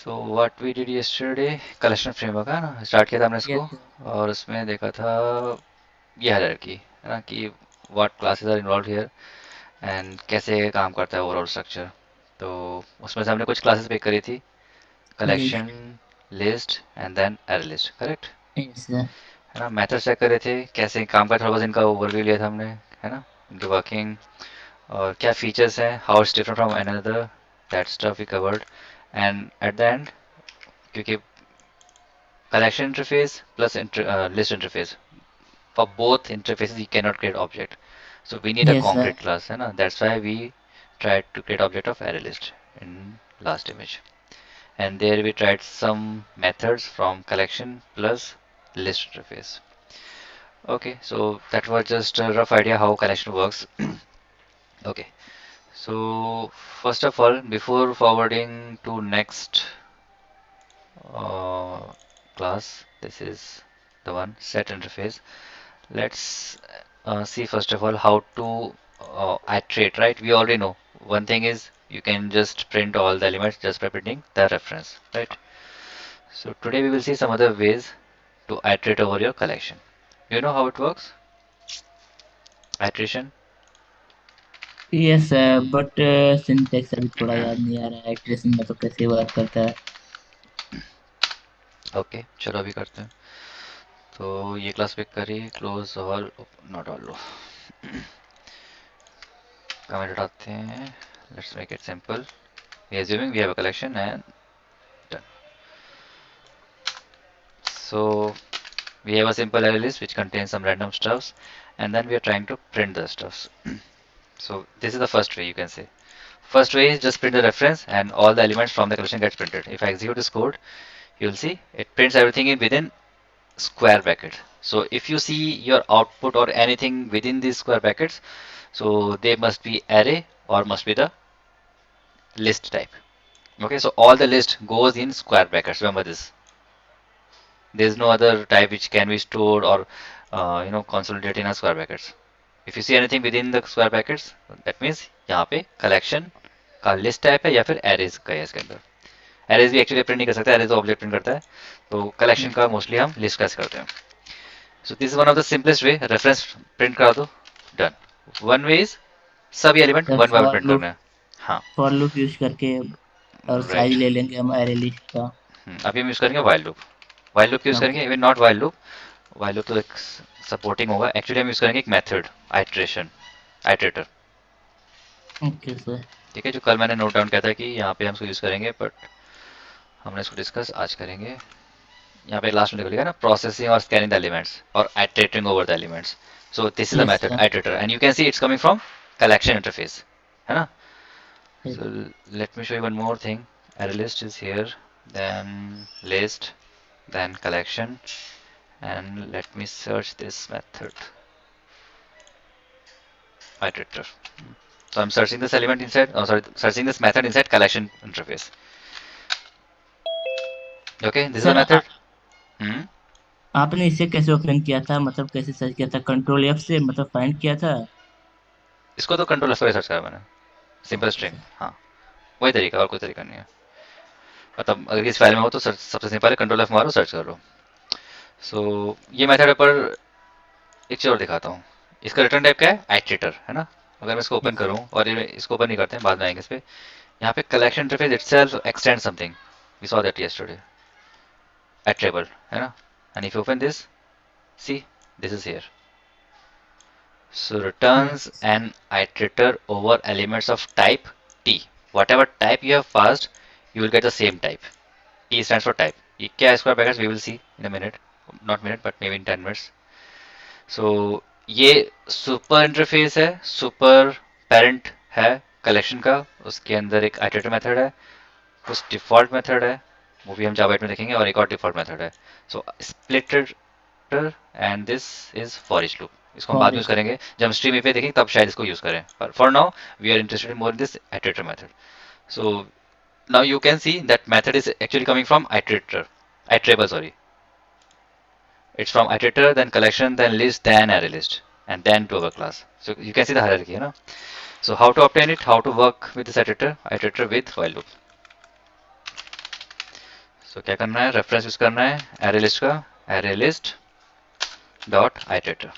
So what we did yesterday, collection framework है ना, start किया था हमने इसको। Yes sir. और उसमें देखा था ये हायरार्की है ना, कि what classes are involve here and कैसे काम करता है ओवरऑल स्ट्रक्चर। तो उसमें से हमने कुछ क्लासेस पिक करी थी, yes. Collection, list and then array list, correct yes sir. है ना। मेथड चेक करे थे कैसे काम का, थोड़ा बहुत इनका ओवरव्यू लिया था हमने, है ना, इनकी वर्किंग और क्या फीचर्स हैं, how it's different from another, that stuff we covered. And at the end, क्योंकि collection interface plus list interface, for both interfaces you cannot create object, so we need a yes sir. concrete class है ना, that's why we tried to create object of array list in last image. And there we tried some methods from collection plus list interface. Okay, so that was just a rough idea how collection works. Okay, so first of all, before forwarding to next uh, class, this is the one set interface. Let's see first of all how to iterate, right? We already know one thing is you can just print all the elements just by printing the reference, right? So today we will see some other ways to iterate over your collection. You know how it works? Iteration? Yes sir, but syntax अभी थोड़ा याद नहीं आ रहा है, iteration में तो कैसे work करता है। ओके, चलो अभी करते हैं। तो ये क्लास पिक करिए, क्लोज ऑल, नॉट ऑल लो, कमेंट हटाते हैं। Let's make it simple, we assuming we have a collection and done. So we have a simple array list which contains some random stuffs, and then we are trying to print the stuffs. So this is the first way, you can say. First way is just print the reference and all the elements from the collection gets printed. If I execute this code, you'll see it prints everything in within square bracket. So if you see your output or anything within these square brackets, so they must be array or must be the list type. Okay, so all the list goes in square brackets. Remember this. There is no other type which can be stored or consolidated in a square brackets. If you see anything within the square brackets, that means यहाँ पे collection का list type है या फिर arrays का है इसके अंदर। arrays भी actually print नहीं कर सकता, arrays तो object print करता है, तो collection का mostly हम list कैसे करते हैं। So this is one of the simplest way, reference print करा दो, done. One way is सभी element sir one by one print करना है। हाँ, फॉर लूप यूज करके और साइज राइट। ले लेंगे हम एरे लिस्ट का। अभी हम यूज करेंगे while loop, while loop use okay. करेंगे, even not while loop, while loop तो एक सपोर्टिंग होगा, एक्चुअली हम यूज करेंगे एक method, iteration, iterator. Okay sir. ठीक है, जो कल मैंने नोट डाउन किया था कि यहाँ पे हम इसको यूज करेंगे, बट हमने इसको डिस्कस आज करेंगे। यहाँ पे लास्ट में लिखा ना, प्रोसेसिंग और स्कैनिंग द एलिमेंट्स और iterating over the elements. So this is the yes method sir. Iterator, and you can see it's coming from collection interface, है ना। यस। So let me show you one more thing, array list is here, then list, then collection, and let me search this method, iterator. So I'm searching this element inside, oh sorry, searching this method inside collection interface. Okay, this is the sir method. Hmm. आपने इसे कैसे open किया था, मतलब कैसे search किया था, control F से मतलब फाइंड किया था। इसको तो कंट्रोल एफ सर्च करा मैंने, सिंपल ओके स्ट्रिंग, सर। हाँ, वही तरीका, और कोई तरीका नहीं है। मतलब अगर इस फाइल में हो तो सबसे सिंपल है, कंट्रोल एफ मारो, सर्च करो। सो ये मेथड पर एक चीज और दिखाता हूँ। इसका रिटर्न टाइप क्या है, आइट्रेटर, है ना। अगर मैं इसको ओपन यस करूँ, और इसको ओपन नहीं करते हैं, बाद में आएंगे इस पे। यहाँ पे collection interface itself extend something, we saw that yesterday, iterable, है ना। And if you open this, see, this is here. So returns yes. an iterator over elements of type t. Whatever type you have passed, you will get the same type. T stands for type. ये क्या है square brackets, we will see in a minute. Not minute, but maybe in 10 minutes. So ये super interface है, super parent है collection का, उसके अंदर एक iterator method है, कुछ default method है, वो भी हम जावा 8 में देखेंगे, और एक और default method है. So splitter and this is for each loop, इसको हम बाद में यूज फॉरेस्ट। करेंगे जब हम स्ट्रीम पे देखेंगे, तब शायद इसको यूज करें, पर for now we are interested more in this iterator method. So now you can see that method is actually coming from iterator, iterable, sorry. It's from iterator, then collection, then list, then array list, and then to our class. So you can see the hierarchy, you know. So how to obtain it, how to work with this iterator with while loop. So क्या करना है, reference use करना है array list का, array list dot iterator,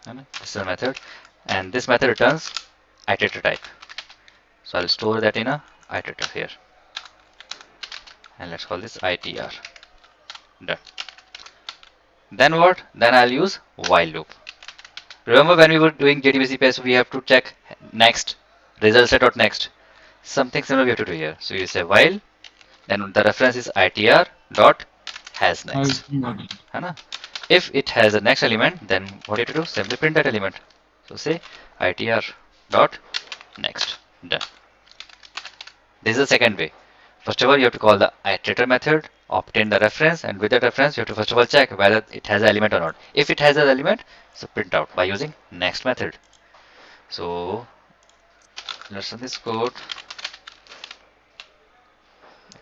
है ना, this is a method and this method returns iterator type. So I'll store that in a iterator here and let's call this itr. Done. Then what? Then I'll use while loop. Remember when we were doing JDBC paste, we have to check next, result set dot next. Something similar we have to do here. So you say while, then the reference is itr dot has has next. not. है ना? If it has a next element, then what you have to do? Simply print that element. So say itr dot next. Done. This is the second way. First of all, you have to call the iterator method, obtain the reference, and with that reference, you have to first of all check whether it has an element or not. If it has an element, so print out by using next method. So let's run this code.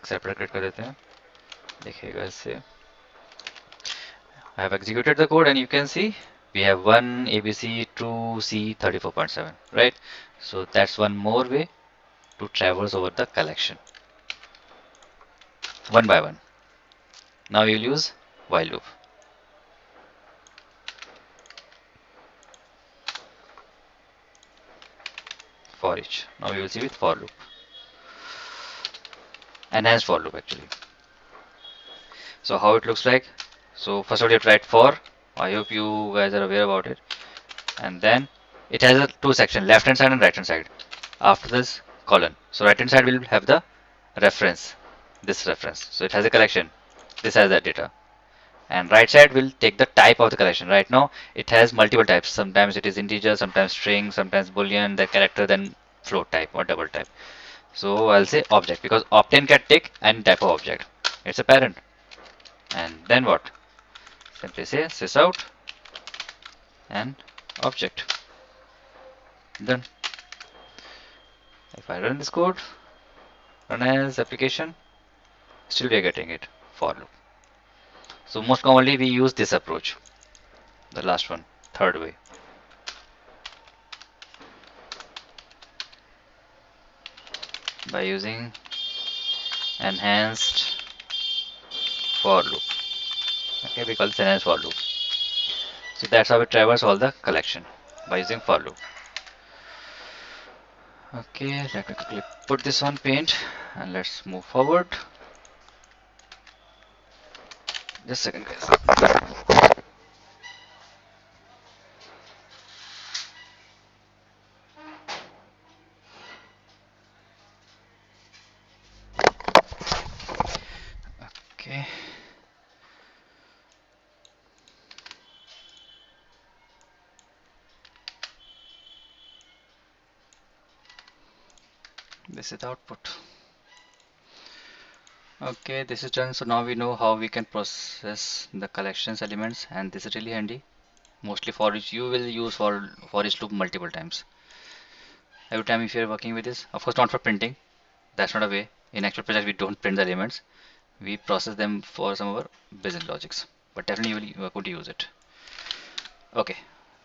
Separate कर देते हैं. देखिएगा इससे. I have executed the code and you can see we have one ABC 2C 34.7, right? So that's one more way to traverse over the collection one by one. Now you'll use while loop. For each. Now you will see with for loop. Enhanced for loop actually. So how it looks like. So first of all you have to write for. I hope you guys are aware about it. And then it has a two section, left hand side and right hand side. After this colon. So right hand side will have the reference, this reference. So it has a collection. This has that data. And right side will take the type of the collection. Right now it has multiple types. Sometimes it is integer, sometimes string, sometimes boolean, then character, then float type or double type. So I'll say object because obtain can take any type of object. It's a parent. And then what? Simply say sysout and object. Done. If I run this code, run as application, still we are getting it for loop. So most commonly we use this approach, the last one, third way. By using enhanced for loop. Okay, we call this enhanced for loop. So that's how we traverse all the collection by using for loop. Okay, let me quickly put this on paint and let's move forward. Just a second guys. Okay. This is the output. Okay, this is done. So now we know how we can process the collections elements, and this is really handy. Mostly for each you will use for each loop multiple times. Every time if you are working with this, of course not for printing. That's not a way. In actual project we don't print the elements. We process them for some of our business logics. But definitely you are going to use it. Okay.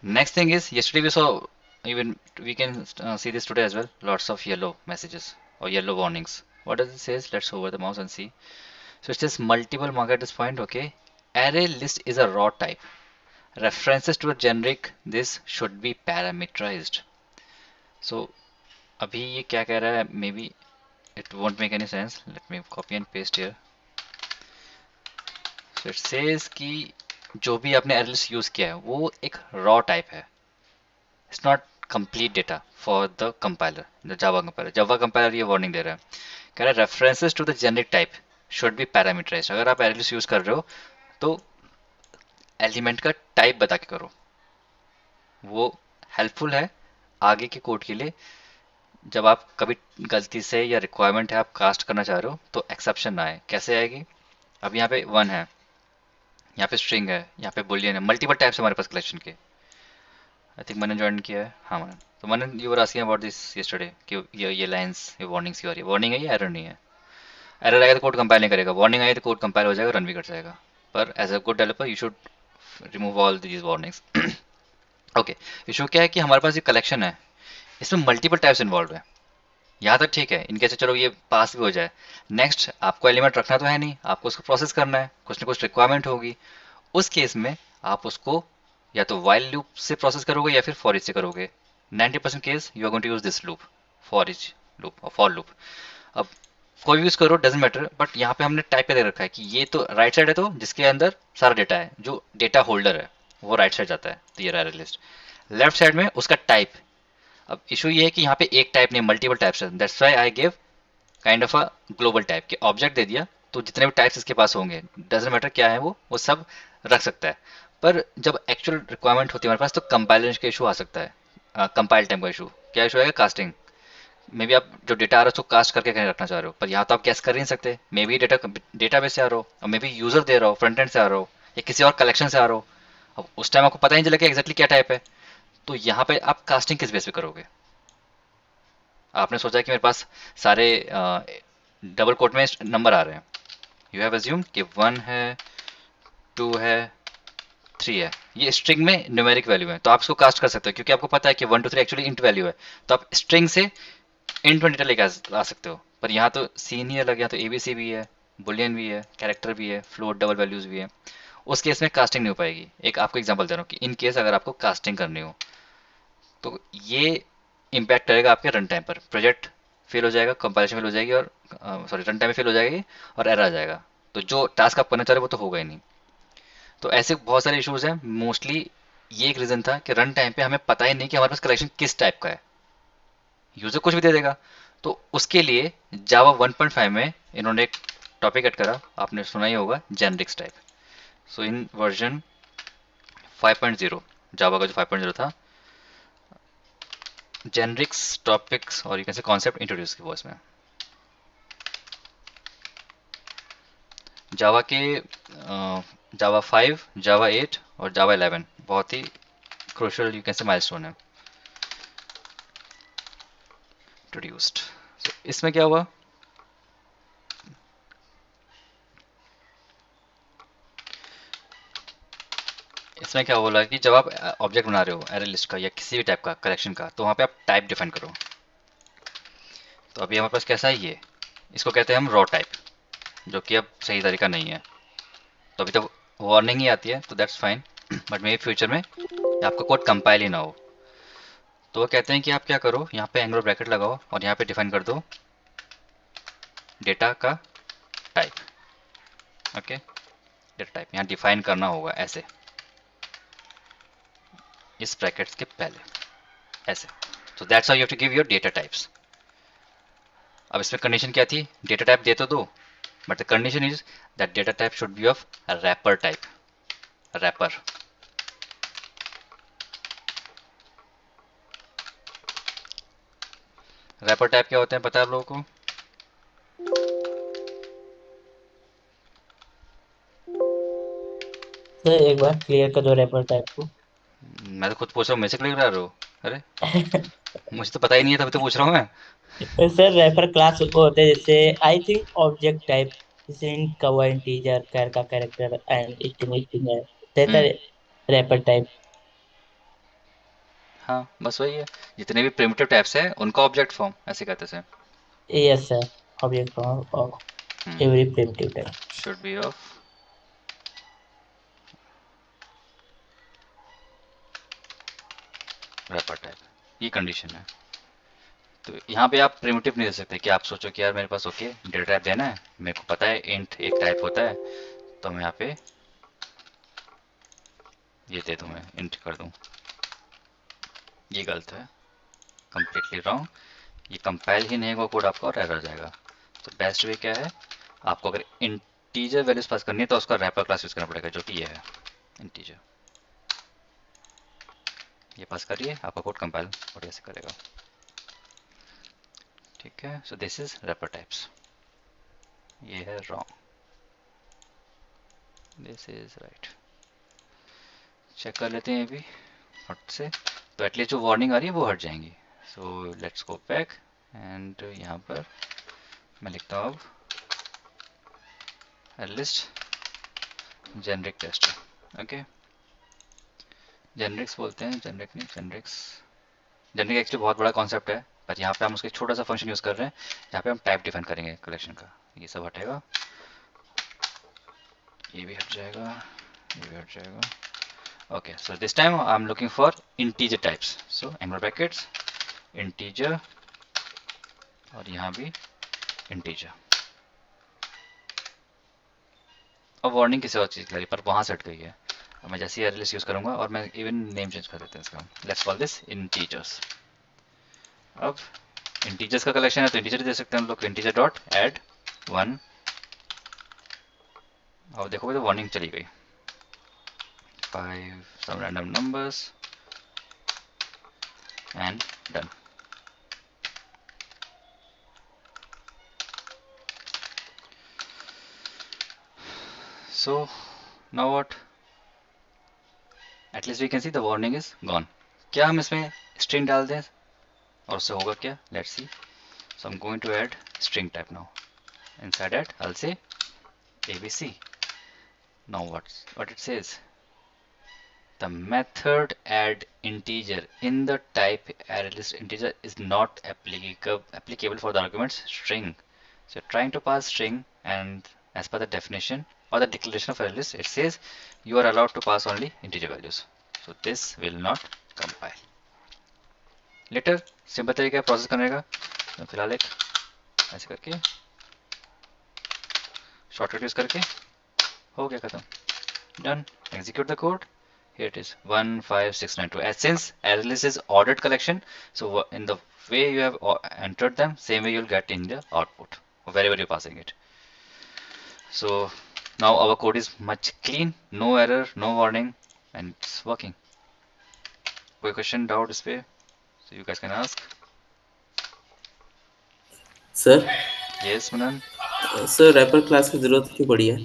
Next thing is yesterday we saw, even we can see this today as well. Lots of yellow messages or yellow warnings. What does it say? Let's hover the mouse and see. So it says multiple mark at this point. Okay. Array list is a raw type. References to a generic this should be parameterized. So अभी ये क्या कह रहा है? Maybe it won't make any sense. Let me copy and paste here. So it says कि जो भी आपने array list यूज किया है वो एक raw type है. It's not complete data for the compiler, the Java compiler. Java compiler ये warning दे रहा है. कह रहा है references to the generic type should be parameterized. अगर आप array list यूज कर रहे हो तो एलिमेंट का टाइप बता के करो. वो हेल्पफुल है आगे के कोड के लिए. जब आप कभी गलती से या रिक्वायरमेंट है आप कास्ट करना चाह रहे हो तो एक्सेप्शन ना आए. कैसे आएगी? अब यहाँ पे वन है, यहाँ पे स्ट्रिंग है, यहाँ पे बुलियन है, मल्टीपल टाइप्स हमारे पास कलेक्शन के. आई थिंक मैंने ज्वाइन किया है. हाँ मैंने. तो मैंने you were asking about this yesterday कि ये लाइंस ये वार्निंग्स क्यों आ रही है. वार्निंग है या एरर नहीं है? एरर आएगा तो कोड कंपाइल नहीं करेगा. वार्निंग आई तो कोड कंपाइल हो जाएगा, रन भी कर जाएगा. पर as a good developer you should remove all these warnings. Okay. Issue क्या है कि हमारे पास ये कलेक्शन है, इसमें मल्टीपल टाइप्स इन्वॉल्व है. यहाँ तक ठीक है, इनके से चलो ये पास भी हो जाए। नेक्स्ट आपको एलिमेंट रखना तो है नहीं, आपको उसको प्रोसेस करना है, कुछ ना कुछ रिक्वायरमेंट होगी। उस केस में आप उसको या तो वाइल लूप से प्रोसेस करोगे या फिर फॉर ईच से करोगे। 90% case you are going to use this loop, for each loop और फॉर लूप। अब कोई यूज करो डजेंट मैटर, बट यहाँ पे हमने टाइप पे दे रखा है कि ये तो राइट साइड है, तो जिसके अंदर सारा डेटा है, जो डेटा होल्डर है वो राइट साइड जाता है, तो ये रहा लिस्ट। लेफ्ट साइड में उसका टाइप। अब इशू ये है कि यहाँ पे एक टाइप नहीं, मल्टीपल टाइप्स है, that's why I give kind of a global type के ऑब्जेक्ट दे दिया, तो जितने भी टाइप्स इसके पास होंगे, डजेंट मैटर क्या है वो सब रख सकता है। पर जब एक्चुअल रिक्वायरमेंट होती है हमारे पास, तो कंपाइलेशन का इशू आ सकता है, कंपाइल टाइम का इशू। क्या इशू आएगा? कास्टिंग। मे बी आप जो डेटा आ रहा है उसको कास्ट करके कहीं रखना चाह रहे हो, पर यहाँ तो आप कैस कर ही नहीं सकते। मे बी डेटा डेटाबेस से आ रहा हो, और मे बी यूजर दे रहा हो, फ्रंट एंड से आ रहा हो, या किसी और कलेक्शन से आ रहा हो। अब उस टाइम आपको पता ही नहीं चलेगा एग्जैक्टली क्या टाइप है। तो यहाँ पे आप कास्टिंग किस बेस पे करोगे? आपने सोचा कि मेरे पास सारे डबल कोट में नंबर आ रहे हैं, यू हैव अज्यूम कि 1 है, 2 है, 3 है, ये स्ट्रिंग में न्यूमेरिक वैल्यू है, तो आप इसको कास्ट कर सकते हो, क्योंकि आपको पता है कि 1 2 3 एक्चुअली इंट वैल्यू है। तो आप स्ट्रिंग से इंट में डेटा लेके आ सकते हो। पर यहाँ तो सीन ही अलग, यहाँ तो एबीसी भी है, बुलियन भी है, कैरेक्टर भी है, फ्लोट डबल वैल्यूज भी है। उस केस में कास्टिंग नहीं हो पाएगी। एक आपको एग्जांपल दे रहा हूँ कि इन केस अगर आपको कास्टिंग करनी हो, तो ये इम्पैक्ट करेगा आपके रन टाइम पर। प्रोजेक्ट फेल हो जाएगा, कंपाइलेशन फेल हो जाएगी, और सॉरी रन टाइम में फेल हो जाएगी, और एरर आ जाएगा। तो जो टास्क आप करना चाह रहे हो वो तो होगा ही नहीं। तो ऐसे बहुत सारे इश्यूज हैं। मोस्टली ये एक रीजन था कि रन टाइम पे हमें पता ही नहीं कि हमारे पास कलेक्शन किस टाइप का है, यूजर कुछ भी दे देगा। तो उसके लिए जावा 1.5 में इन्होंने एक टॉपिक ऐड करा, आपने सुना ही होगा, जेनरिक्स टाइप। सो इन वर्जन 5.0, जावा का जो 5.0 था, जेनरिक्स टॉपिक्स और यू कैन से कॉन्सेप्ट इंट्रोड्यूस किया इसमें। जावा के जावा 5, जावा 8 और जावा 11 बहुत ही crucial you can say milestone है इंट्रोड्यूस्ड। so, इसमें क्या हुआ? इसमें क्या बोला कि जब आप ऑब्जेक्ट बना रहे हो एरे लिस्ट का या किसी भी टाइप का कलेक्शन का, तो वहाँ पे आप टाइप डिफाइन करो। तो अभी हमारे पास कैसा है ये, इसको कहते हैं हम रॉ टाइप, जो कि अब सही तरीका नहीं है। तो अभी तो वार्निंग ही आती है, तो that's fine. But may future में आपका कोड कंपाइल ही ना हो, तो वो कहते हैं कि आप क्या करो, यहाँ पे एंगुलर ब्रैकेट लगाओ और यहाँ पे डिफाइन कर दो डेटा का टाइप। ओके, डेटा टाइप यहाँ डिफाइन करना होगा ऐसे, इस ब्रैकेट्स के पहले ऐसे। तो that's how you have to give your data types. अब इसमें कंडीशन क्या थी? डेटा टाइप दे तो दो, but the condition is that data type should be of wrapper type, wrapper. Wrapper type क्या होते हैं पता है आप लोगों को? सर एक बार क्लियर कर दो रैपर टाइप को। मैं तो खुद पूछ रहा हूँ, मैं से क्लियर करा रहा हूँ? अरे मुझे तो पता ही नहीं है, तभी तो पूछ रहा हूँ मैं। सर रैपर क्लास को होते हैं जैसे आई थिंक ऑब्जेक्ट टाइप, जैसे इंट का हुआ इंटीजर, कैर का कैरेक्टर एंड स्ट्रिंग स्ट्रिंग है, रहता हम्म, है रैपर टाइप। हाँ बस वही है, जितने भी प्रिमिटिव टाइप्स है उनका ऑब्जेक्ट फॉर्म ऐसे कहते हैं। Yes sir, object form of hmm, every primitive type. Should be of wrapper type, ये कंडीशन है। तो यहाँ पे आप प्रिमिटिव नहीं दे सकते कि आप सोचो कि यार मेरे पास ओके डेटा टाइप देना है, मेरे को पता है इंट एक टाइप होता है, तो मैं यहाँ पे ये दे दूँ, मैं इंट कर दूँ। ये गलत है, कम्प्लीटली रॉन्ग। ये कंपाइल ही नहीं होगा कोड आपका, और एरर जाएगा। तो बेस्ट वे क्या है, आपको अगर इंटीजर वैल्यूज पास करनी है तो उसका रैपर क्लास यूज करना पड़ेगा, जो कि ये है इंटीजर। ये पास करिए, आपका कोड कंपाइल बढ़िया से करेगा। ठीक है, so this is wrapper types, ये है wrong, this is right. Check कर लेते हैं अभी फट से, तो एटलीस्ट जो वार्निंग आ रही है वो हट जाएंगी। So let's go back, and यहाँ पर मैं लिखता हूँ अब list generic test. Okay, generics बोलते हैं, जेनरिक नहीं जेनरिक्स। जेनरिक एक्चुअली बहुत बड़ा कॉन्सेप्ट है, पर यहाँ पे हम उसका एक छोटा सा फंक्शन यूज कर रहे हैं जहाँ पे हम टाइप डिफाइन करेंगे कलेक्शन का। ये सब हटेगा, ये भी हट जाएगा, ये भी हट जाएगा। Okay, so this time I'm looking for integer types. So angle brackets, integer, और यहाँ भी integer. अब वार्निंग किसी और चीज़ की लगी पर वहाँ से हट गई है। अब मैं जैसे ही array list यूज़ करूँगा और मैं इवन नेम चेंज कर देते हैं इसका। Let's call this integers. अब integers का कलेक्शन है तो integer दे सकते हैं हम लोग, integer डॉट add 1। अब देखोगे तो वार्निंग चली गई। 5 some random numbers and done. So now what? At least we can see the warning is gone. क्या हम इसमें string डाल दें और उससे होगा क्या? Let's see. So I'm going to add string type now. Inside that I'll say ABC. Now what it says? The method add integer in the type ArrayList integer is not applicable for the arguments string. So you're trying to pass string, and as per the definition or the declaration of ArrayList, it says you are allowed to pass only integer values. So this will not compile. Later simple तरीका है process करने का। तो फिलहाल एक ऐसे करके shortcut use करके हो गया खत्म, done. Execute the code, here it is 15692. As since ArrayList is ordered collection, so in the way you have entered them, same way you'll get in the output wherever you're passing it. So now our code is much clean, no error, no warning, and it's working. कोई question doubt इस पे so you guys can ask. Sir Yes Manan, sir wrapper class की जरूरत क्यों पड़ी है?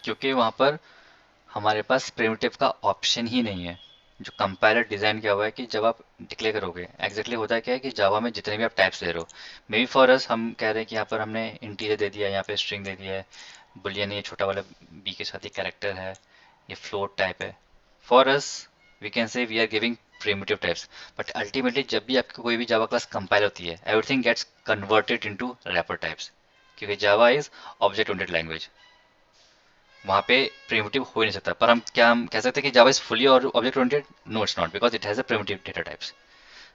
क्योंकि वहाँ पर हमारे पास प्रिमिटिव का ऑप्शन ही नहीं है। जो कंपाइलर डिजाइन किया हुआ है कि जब आप डिक्लेयर करोगे एग्जैक्टली होता है क्या है कि जावा में जितने भी आप टाइप्स दे रहे हो, मे बी फॉर अस हम कह रहे हैं कि यहाँ पर हमने इंटीजर दे दिया है, यहाँ पे स्ट्रिंग दे दिया है, बुलियन ये छोटा वाला बी के साथ ही कैरेक्टर है, ये फ्लोट टाइप है। For us we can say we are giving primitive types, but ultimately जब भी आपकी कोई भी जावा क्लास कंपाइल होती है everything gets converted into wrapper types, क्योंकि Java is object oriented language. वहाँ पे प्रिमिटिव हो ही नहीं सकता। पर हम कह सकते हैं कि जावा इज फुली और object oriented? No it's not, because it has a primitive data types.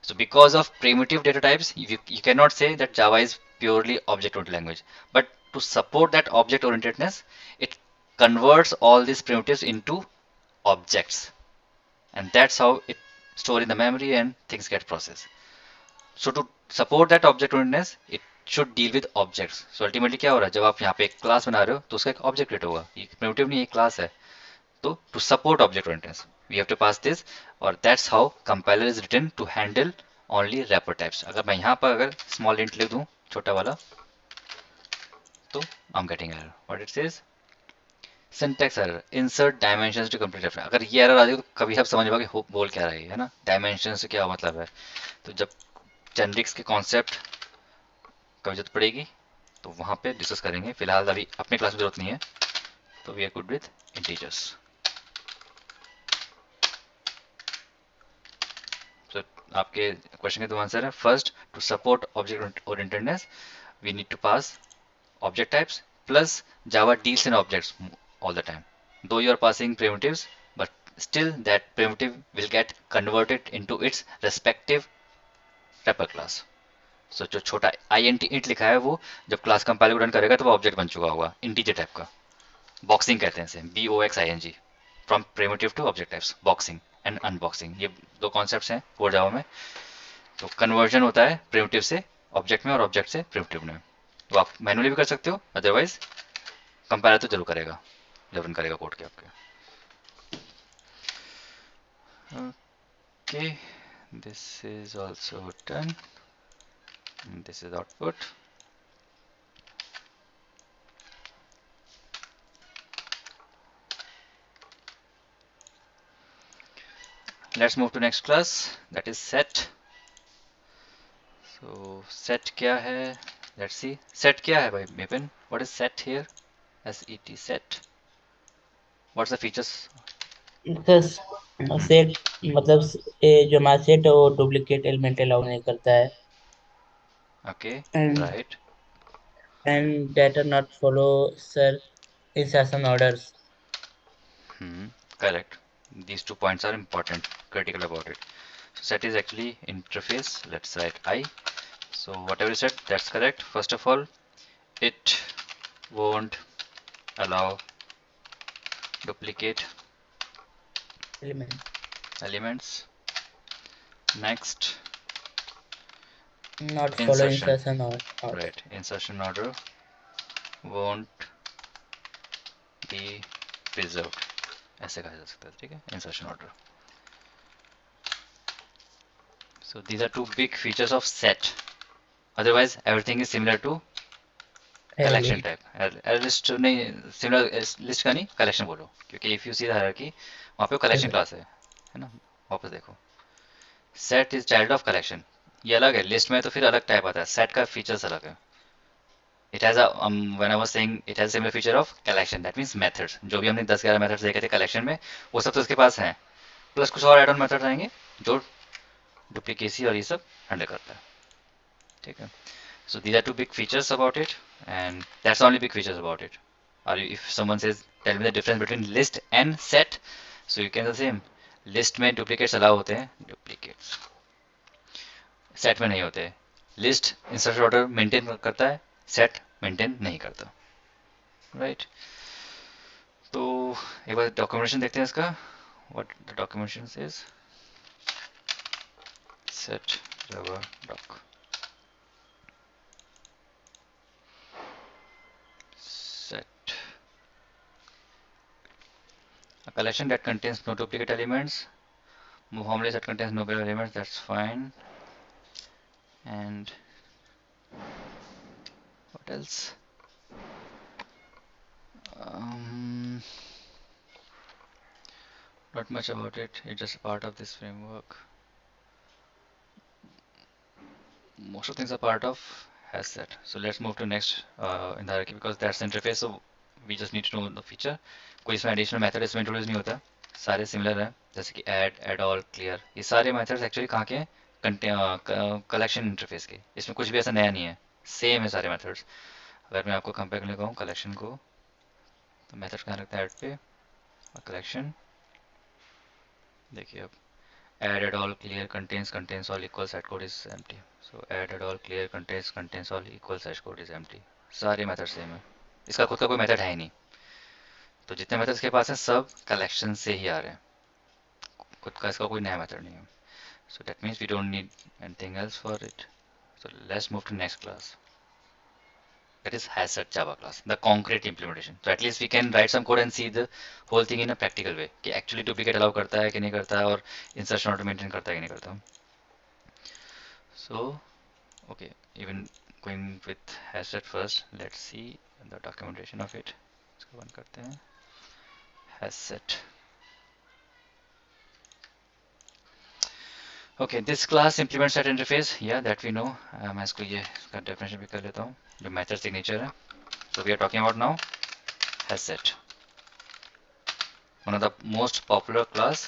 So because of primitive data types, you cannot say that Java is purely object-oriented language. But to support that object-orientedness, it converts all these primitives into objects, and that's how it store in the memory and things get processed. So to support that object-orientedness, it should deal with objects. So ultimately क्या हो रहा है, जब आप यहाँ पे एक class बना रहे हो तो उसका एक ऑब्जेक्ट क्रिएट होगा, ये प्रिमिटिव नहीं, एक क्लास है। तो to support object orientedness, we have to pass this, or that's how compiler is written to handle only wrapper types. अगर मैं यहाँ पर अगर small int लिख दूँ छोटा वाला तो I'm getting error. What it says? Syntax error. Insert dimensions to complete reference. अगर ये error आ जाए तो कभी आप समझ पाओगे बोल क्या रहा है, ना? Dimensions से क्या मतलब है? तो जब generics के concept कभी जरूरत पड़ेगी तो वहाँ पे डिस्कस करेंगे। फिलहाल अभी अपने क्लास में जरूरत नहीं है, तो we are good with integers. So आपके क्वेश्चन के दो आंसर है। First, to support object orientedness we need to pass object types plus Java deals in objects all the time. Though you are passing primitives, but still that primitive will get converted into its respective wrapper class. So जो छोटा int int लिखा है वो जब class compiler को run करेगा तो वो ऑब्जेक्ट बन चुका होगा, इंटीजर टाइप का। बॉक्सिंग कहते हैं इसे, BOXING, from primitive to object types, boxing and unboxing, ये दो कॉन्सेप्ट्स हैं कोर जावा में। तो कन्वर्जन होता है प्रिमिटिव से ऑब्जेक्ट में और ऑब्जेक्ट से प्रिमिटिव में। तो आप मैनुअली भी कर सकते हो, अदरवाइज कंपाइलर तो जरूर करेगा जब रन करेगा कोड के आपके। Okay, this is also done, this is output. Let's move to next class, that is set. So set क्या है, लेट्स सी। सेट क्या है भाई Vipin, what is set here? SET, set, what's the features? Yes. Set मतलब ये जो हमारा set है वो डुप्लीकेट एलिमेंट अलाउ नहीं करता है। Okay, and right. And that are not follow sir insertion orders. Correct. These 2 points are important, critical about it. So set is actually interface. Let's write I. So whatever you said, that's correct. First of all, it won't allow duplicate element elements. Next, not follow insertion. Insertion order. Right. Insertion order won't be preserved. ऐसे कहा जा सकता है, ठीक है? Insertion order. So these are two big features of set. Otherwise, everything is similar to collection A-list type. List नहीं, similar list का नहीं, कलेक्शन बोलो, क्योंकि if you see the hierarchy वहाँ पे कलेक्शन क्लास है ना। वापस देखो, set is child of collection, ये अलग है। लिस्ट में तो फिर अलग टाइप आता है, सेट का फीचर्स अलग है। It has when I was saying it has similar feature of collection, that means methods. जो भी हमने 10-11 मेथड्स देखे थे कलेक्शन में, वो सब तो इसके पास हैं, प्लस कुछ और एड ऑन मेथड्स आएंगे जो डुप्लीकेसी और ये सब हैंडल करता है, ठीक है। So these are two big features about it, and that's the only big features about it. Or if someone says, tell me the difference between list and set, so you can say same. List में duplicates allow होते हैं, duplicates. Set में नहीं होते। List insert order maintain करता है, set maintain नहीं करता, right? तो एक बार documentation देखते हैं इसका. What the documentation says? Set Java doc. Set a collection that contains no duplicate elements. Move formally that contains no duplicate elements, that's fine. And what else? Um, Not much about it, it's just a part of this framework. Most of things are part of has set. So let's move to next in the hierarchy, because that's the interface, so we just need to know the feature. कोई इसमें additional method इसमें introduce नहीं होता, सारे similar हैं, जैसे कि add, add all, clear, ये सारे methods actually कहाँ के हैं? collection interface के। इसमें कुछ भी ऐसा नया नहीं है, सेम है सारे methods। अगर मैं आपको कंपेयर करने कहूँ कलेक्शन को, तो मेथड कहाँ लगता है ऐड पे, और कलेक्शन देखिए अब, added all clear contains all equals set code is empty. So added all clear contains all equals set code is empty. सारे मेथड सेम है, इसका खुद का कोई मेथड है ही नहीं। तो जितने मेथड्स के पास हैं सब कलेक्शन से ही आ रहे हैं, खुद का इसका कोई नया मेथड नहीं है। So that means we don't need anything else for it. So let's move to next class. That is HasSet Java class, the concrete implementation. So at least we can write some code and see the whole thing in a practical way कि actually duplicate allow करता है कि नहीं करता है, और insertion order maintain करता है कि नहीं करता। So okay, even going with HasSet first, let's see the documentation of it. इसको बंद करते हैं। HasSet. Okay, this class implements set interface, yeah, that we know. मैं इसको ये इसका definition भी कर लेता हूँ, जो method signature है। So we are talking about now HasSet, one of the most popular class।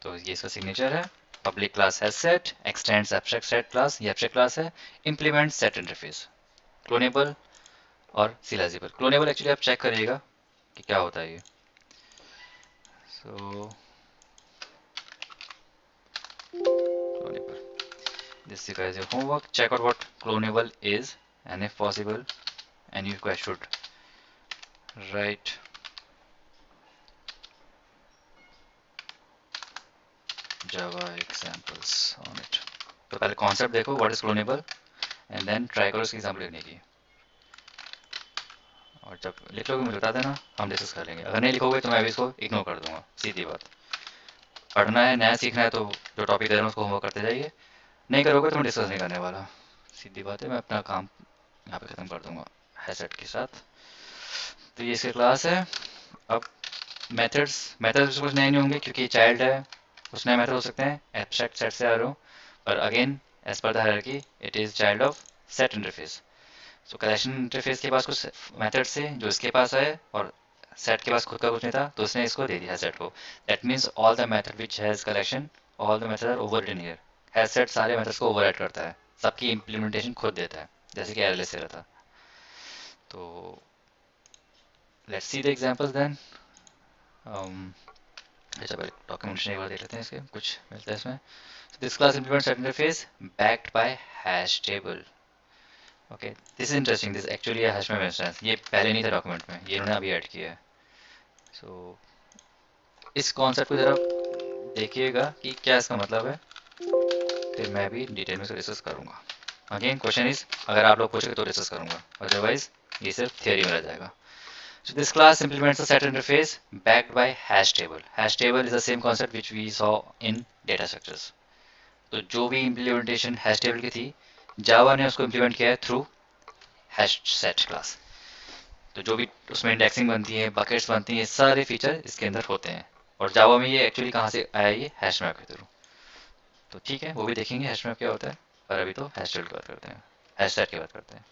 तो ये इसका signature है, public class HasSet, extends abstract set class, ये abstract class है, implements set interface, clonable और serializable। clonable actually आप check करिएगा कि क्या होता है ये। So clonable, this is guys your homework, check out what clonable is, and if possible, and you guys should write Java examples on it। तो पहले concept देखो what is clonable, and then try करो इसकी example लिखने की, और जब लिख लोगे मुझे बता देना, हम डिस्कस कर लेंगे। अगर नहीं लिखोगे तो मैं भी इसको इग्नोर कर दूंगा, सीधी बात। पढ़ना है, नया सीखना है, तो जो टॉपिक दे रहा हूँ उसको होमवर्क करते जाइए, नहीं करोगे तो मैं डिस्कस नहीं करने वाला, सीधी बात है। मैं अपना काम यहाँ पे खत्म कर दूंगा हैसेट के साथ। तो ये इसकी क्लास है। अब मेथड्स कुछ नए नहीं होंगे क्योंकि चाइल्ड है, कुछ नए मेथड हो सकते हैं, एब्स्ट्रैक्ट सेट से आ रहे हो, पर again as per the hierarchy it is child of set interface. So collection interface के पास कुछ मेथड्स है जो इसके पास है, और सेट के पास खुद का कुछ नहीं था तो उसने इसको दे दिया सेट को. That means all the method which has collection, all the method are over in here. Has set सारे मेथड्स को ओवरराइड करता है, सबकी इम्प्लीमेंटेशन खुद देता है, जैसे कि एरलेस से रहता. तो let's see the examples then. अच्छा पहले डॉक्यूमेंटेशन एक बार देख लेते हैं, इसके कुछ मिलता है इसमें. This class implement set interface backed by hash table. Okay, this is interesting. This actually hash में इंस्टेंस, ये पहले नहीं था डॉक्यूमेंट में, ये इन्होंने अभी ऐड किया है. सो इस कॉन्सेप्ट को जरा देखिएगा कि क्या इसका मतलब है, फिर मैं भी डिटेल में डिस्कस करूंगा. अगेन क्वेश्चन इज, अगर आप लोग पूछेंगे तो डिस्कस करूंगा, अदरवाइज ये सिर्फ थियोरी में रह जाएगा. So this class implements a set interface backed by hash table. Hash table is the same concept which we saw in data structures. तो जो भी implementation hash table की थी, Java ने उसको implement किया है through hash set class. तो जो भी उसमें इंडेक्सिंग बनती है, बकेट्स बनती हैं, सारे फीचर इसके अंदर होते हैं. और जावा में ये एक्चुअली कहाँ से आया, ये हैश मैप के थ्रू. तो ठीक है, वो भी देखेंगे हैश मैप क्या होता है, पर अभी तो हैश टेबल की बात करते हैं, हैश सेट की बात करते हैं.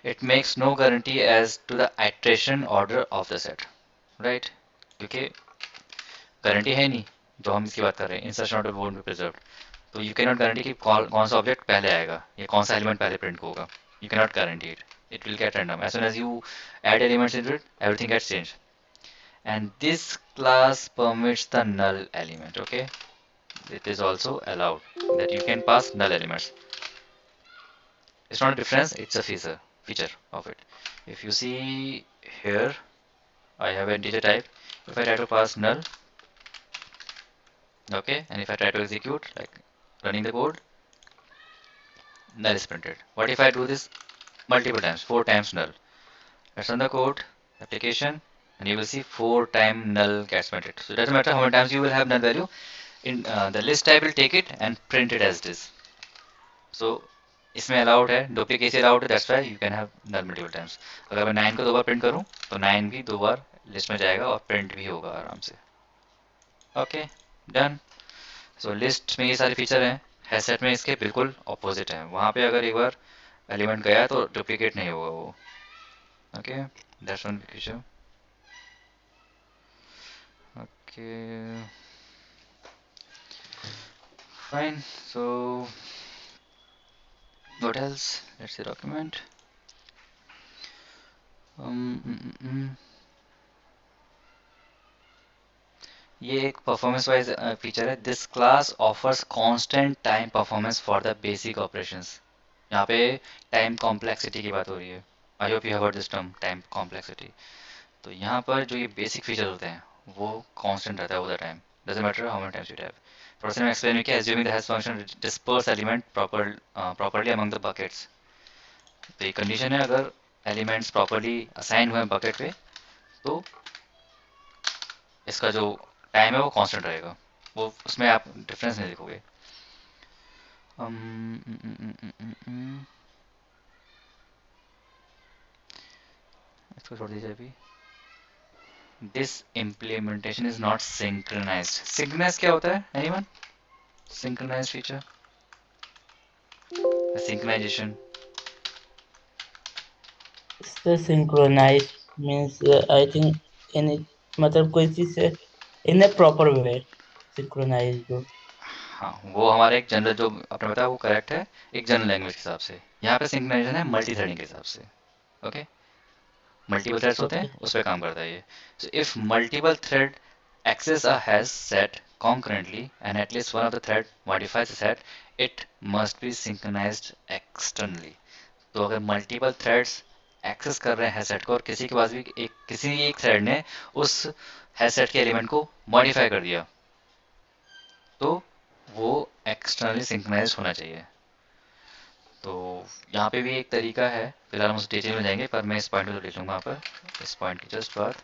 It makes no guarantee as to the iteration order of the set, right? क्योंकि गारंटी है नहीं जो हम इसकी बात कर रहे हैं, insertion order won't be preserved. तो यू कैन नॉट गारंटी कि कौन सा ऑब्जेक्ट पहले आएगा या कौन सा एलिमेंट पहले प्रिंट होगा. You can not guarantee it. It will get random. As soon as you add elements into it, everything gets changed. And this class permits the null element. Okay, it is also allowed that you can pass null elements. It's not a difference, it's a feature of it. If you see here, I have an integer type. If I try to pass null, okay, and if I try to execute, like running the code, null is printed. What if I do this multiple times, 4 times null? Let's run the code, application, and you will see 4 times null gets printed. So it doesn't matter how many times you will have null value, in the list type will take it and print it as this. So इसमें allowed है, duplicacy allowed है, that's why you can have null multiple times. अगर मैं 9 को 2 बार print करूं तो 9 भी 2 बार list में जाएगा और प्रिंट भी होगा आराम से. Okay, done. सो लिस्ट में ये सारे फीचर हैं, हैश सेट में इसके बिल्कुल ऑपोजिट हैं. वहाँ पे अगर एक बार एलिमेंट गया तो डुप्लीकेट नहीं होगा वो. Okay, that's one feature. Okay, fine. So what else? Let's see document. ये एक परफॉर्मेंस वाइज फीचर है. This class offers constant time performance for the basic operations. यहाँ पे टाइम कॉम्प्लेक्सिटी की बात हो रही है. I hope you have heard this term, time complexity. तो यहाँ पर जो ये बेसिक फीचर होते हैं वो कांस्टेंट रहता है over the time, doesn't matter how many times you have. थोड़ा सा मैं एक्सप्लेन किया. Assuming the hash function disperse element properly among the buckets. तो ये कंडीशन है, अगर एलिमेंट्स प्रॉपर्ली असाइन हुए हैं बकेट पे तो इसका जो टाइम है वो कांस्टेंट रहेगा. वो उसमें आप डिफरेंस नहीं देखोगे. इसको छोड़ दीजिए अभी. This implementation is not synchronised. Synchronise क्या होता है एनीवन? Synchronised feature, synchronisation. इससे synchronise means I think in, मतलब कोई चीज से इन ए प्रॉपर वे सिंक्रोनाइज हो. हाँ, वो हमारा एक जनरल जो आपने बताया वो करेक्ट है, एक जनरल लैंग्वेज के हिसाब से. यहाँ पे सिंक्रोनाइजेशन है मल्टी थ्रेडिंग के हिसाब से. ओके, मल्टीपल थ्रेड्स होते हैं, ओके. उस पर काम करता है ये. So if multiple thread access a hash set concurrently and at least one of the thread modifies the set, it must be synchronized externally. तो अगर मल्टीपल थ्रेड्स एक्सेस कर रहे हैं हैश सेट को और किसी के पास भी किसी एक थ्रेड ने उस हैश सेट के एलिमेंट को मॉडिफाई कर दिया तो वो एक्सटर्नली सिंक्रोनाइज होना चाहिए. तो यहाँ पे भी एक तरीका है, फिलहाल हम उस डिटेल में जाएंगे, पर मैं इस पॉइंट को देख लूँगा यहाँ पर, इस पॉइंट की जस्ट बात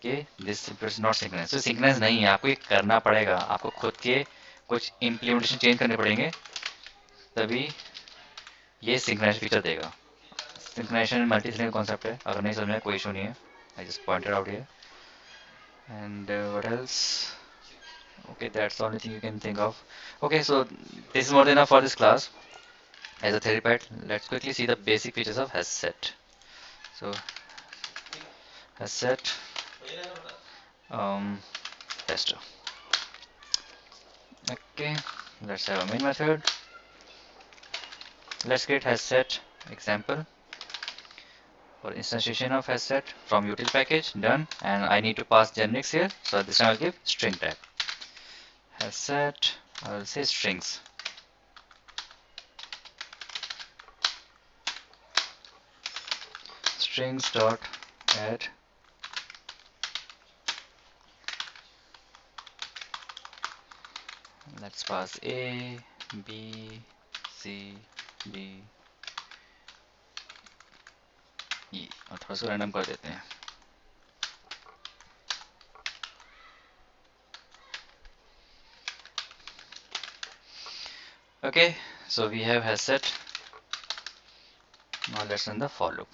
कि दिस इज नॉट सिंक्रोनाइज. तो सिंक्रोनाइज नहीं है, आपको ये करना पड़ेगा, आपको खुद के कुछ इम्प्लीमेंटेशन चेंज करने पड़ेंगे तभी ये सिंक्रोनाइज फीचर देगा. सिंक्रोनाइजेशन मल्टी थ्रेडिंग कॉन्सेप्ट है, अगर नहीं समझ में कोई इशू नहीं है. I just pointed out here. And what else? Okay, that's the only thing you can think of. Okay, so this is more than enough for this class. As a theory part, let's quickly see the basic features of hash set. So has set tester. Okay, let's have a main method. Let's create has set example for instantiation of has set from util package. Done. And I need to pass generics here, so this time I'll give string tag. Has set, I'll say strings. Strings dot add let's pass A, B, C, D, E और थोड़ा सा random कर देते हैं. Okay, so we have has set. Now let's run the for loop.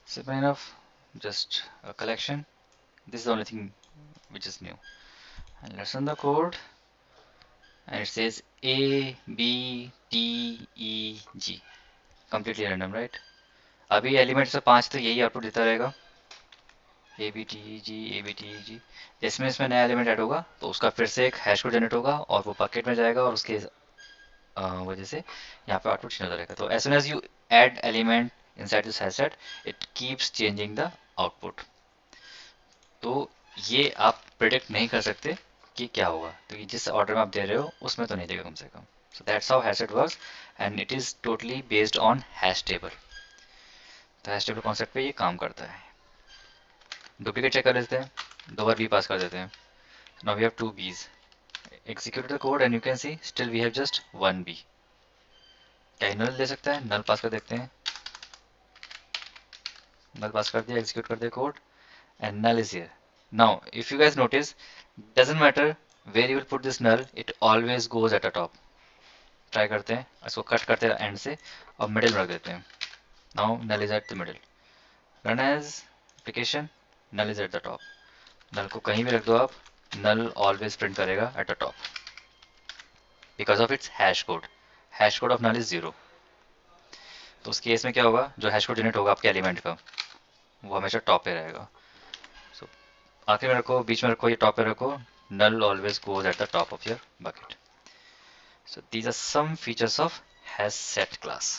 Simple enough, just a collection. This is the only thing which is new. And let's run the code. And it says A, B, T, E, G. Completely random, right? अभी element से 5 तो यही output देता रहेगा. A, B, T, E, G, A, B, T, E, G. जिसमें इसमें नया element add होगा तो उसका फिर से एक हैश कोड जनरेट होगा और वो बकेट में जाएगा और उसके वजह से यहाँ पे आउटपुट चेंज होता रहेगा. तो as soon as you add element inside this hash set, it keeps changing the output. तो ये आप प्रिडिक्ट नहीं कर सकते कि क्या होगा, तो ये जिस ऑर्डर में आप दे रहे हो उसमें तो नहीं देगा कम से कम. So that's how hash set works and it is totally based on hash table. तो हैश टेबल कॉन्सेप्ट पे ये काम करता है. डुप्लीकेट चेक कर लेते हैं, 2 बार बी पास कर देते हैं. Now we have 2 B's. Execute the code and you can see still we have just 1 B. क्या नल दे सकता है? नल पास कर देखते हैं. नल पास कर दिया, एग्जीक्यूट कर दिया code and null is here. Now if you guys notice, doesn't matter where you will put this null, it always goes at the top. Try करते हैं, इसको कट करते हैं एंड से और मिडिल में रख देते हैं. Now null is at the middle. Run as application, null is at the top. null को कहीं भी रख दो आप, null always print करेगा at the top because of its hash code. Hash code of null is 0. तो उस case में क्या होगा, जो हैश कोड जनरेट होगा आपके एलिमेंट का वो हमेशा टॉप पे रहेगा. So, आखिर में रखो, बीच में रखो, ये टॉप पे रखो. Null always goes at the top of your bucket. So these are some features of hasSet class.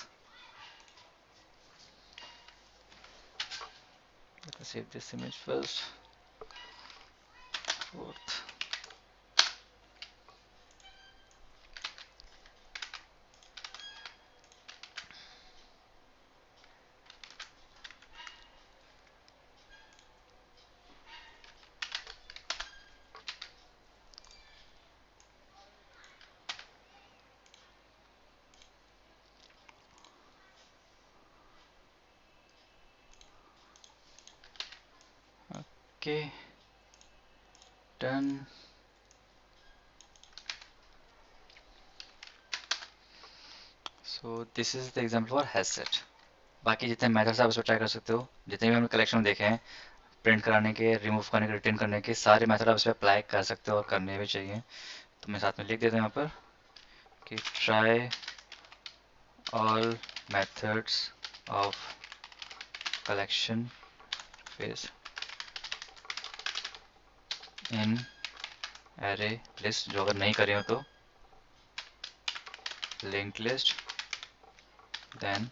Let me save this image first. Fourth. Okay, done. So this is the example for hasSet. बाकी जितने methods आप उसमें try कर सकते हो, जितने भी हमने कलेक्शन में देखे हैं, प्रिंट कराने के, रिमूव करने के, रिटर्न करने के, सारे मेथड आप इस पर अप्लाई कर सकते हो और करने भी चाहिए. तो मैं साथ में लिख देता हूँ यहाँ पर कि try all methods of collection phase in array list. जो अगर नहीं करे हो तो linked list, then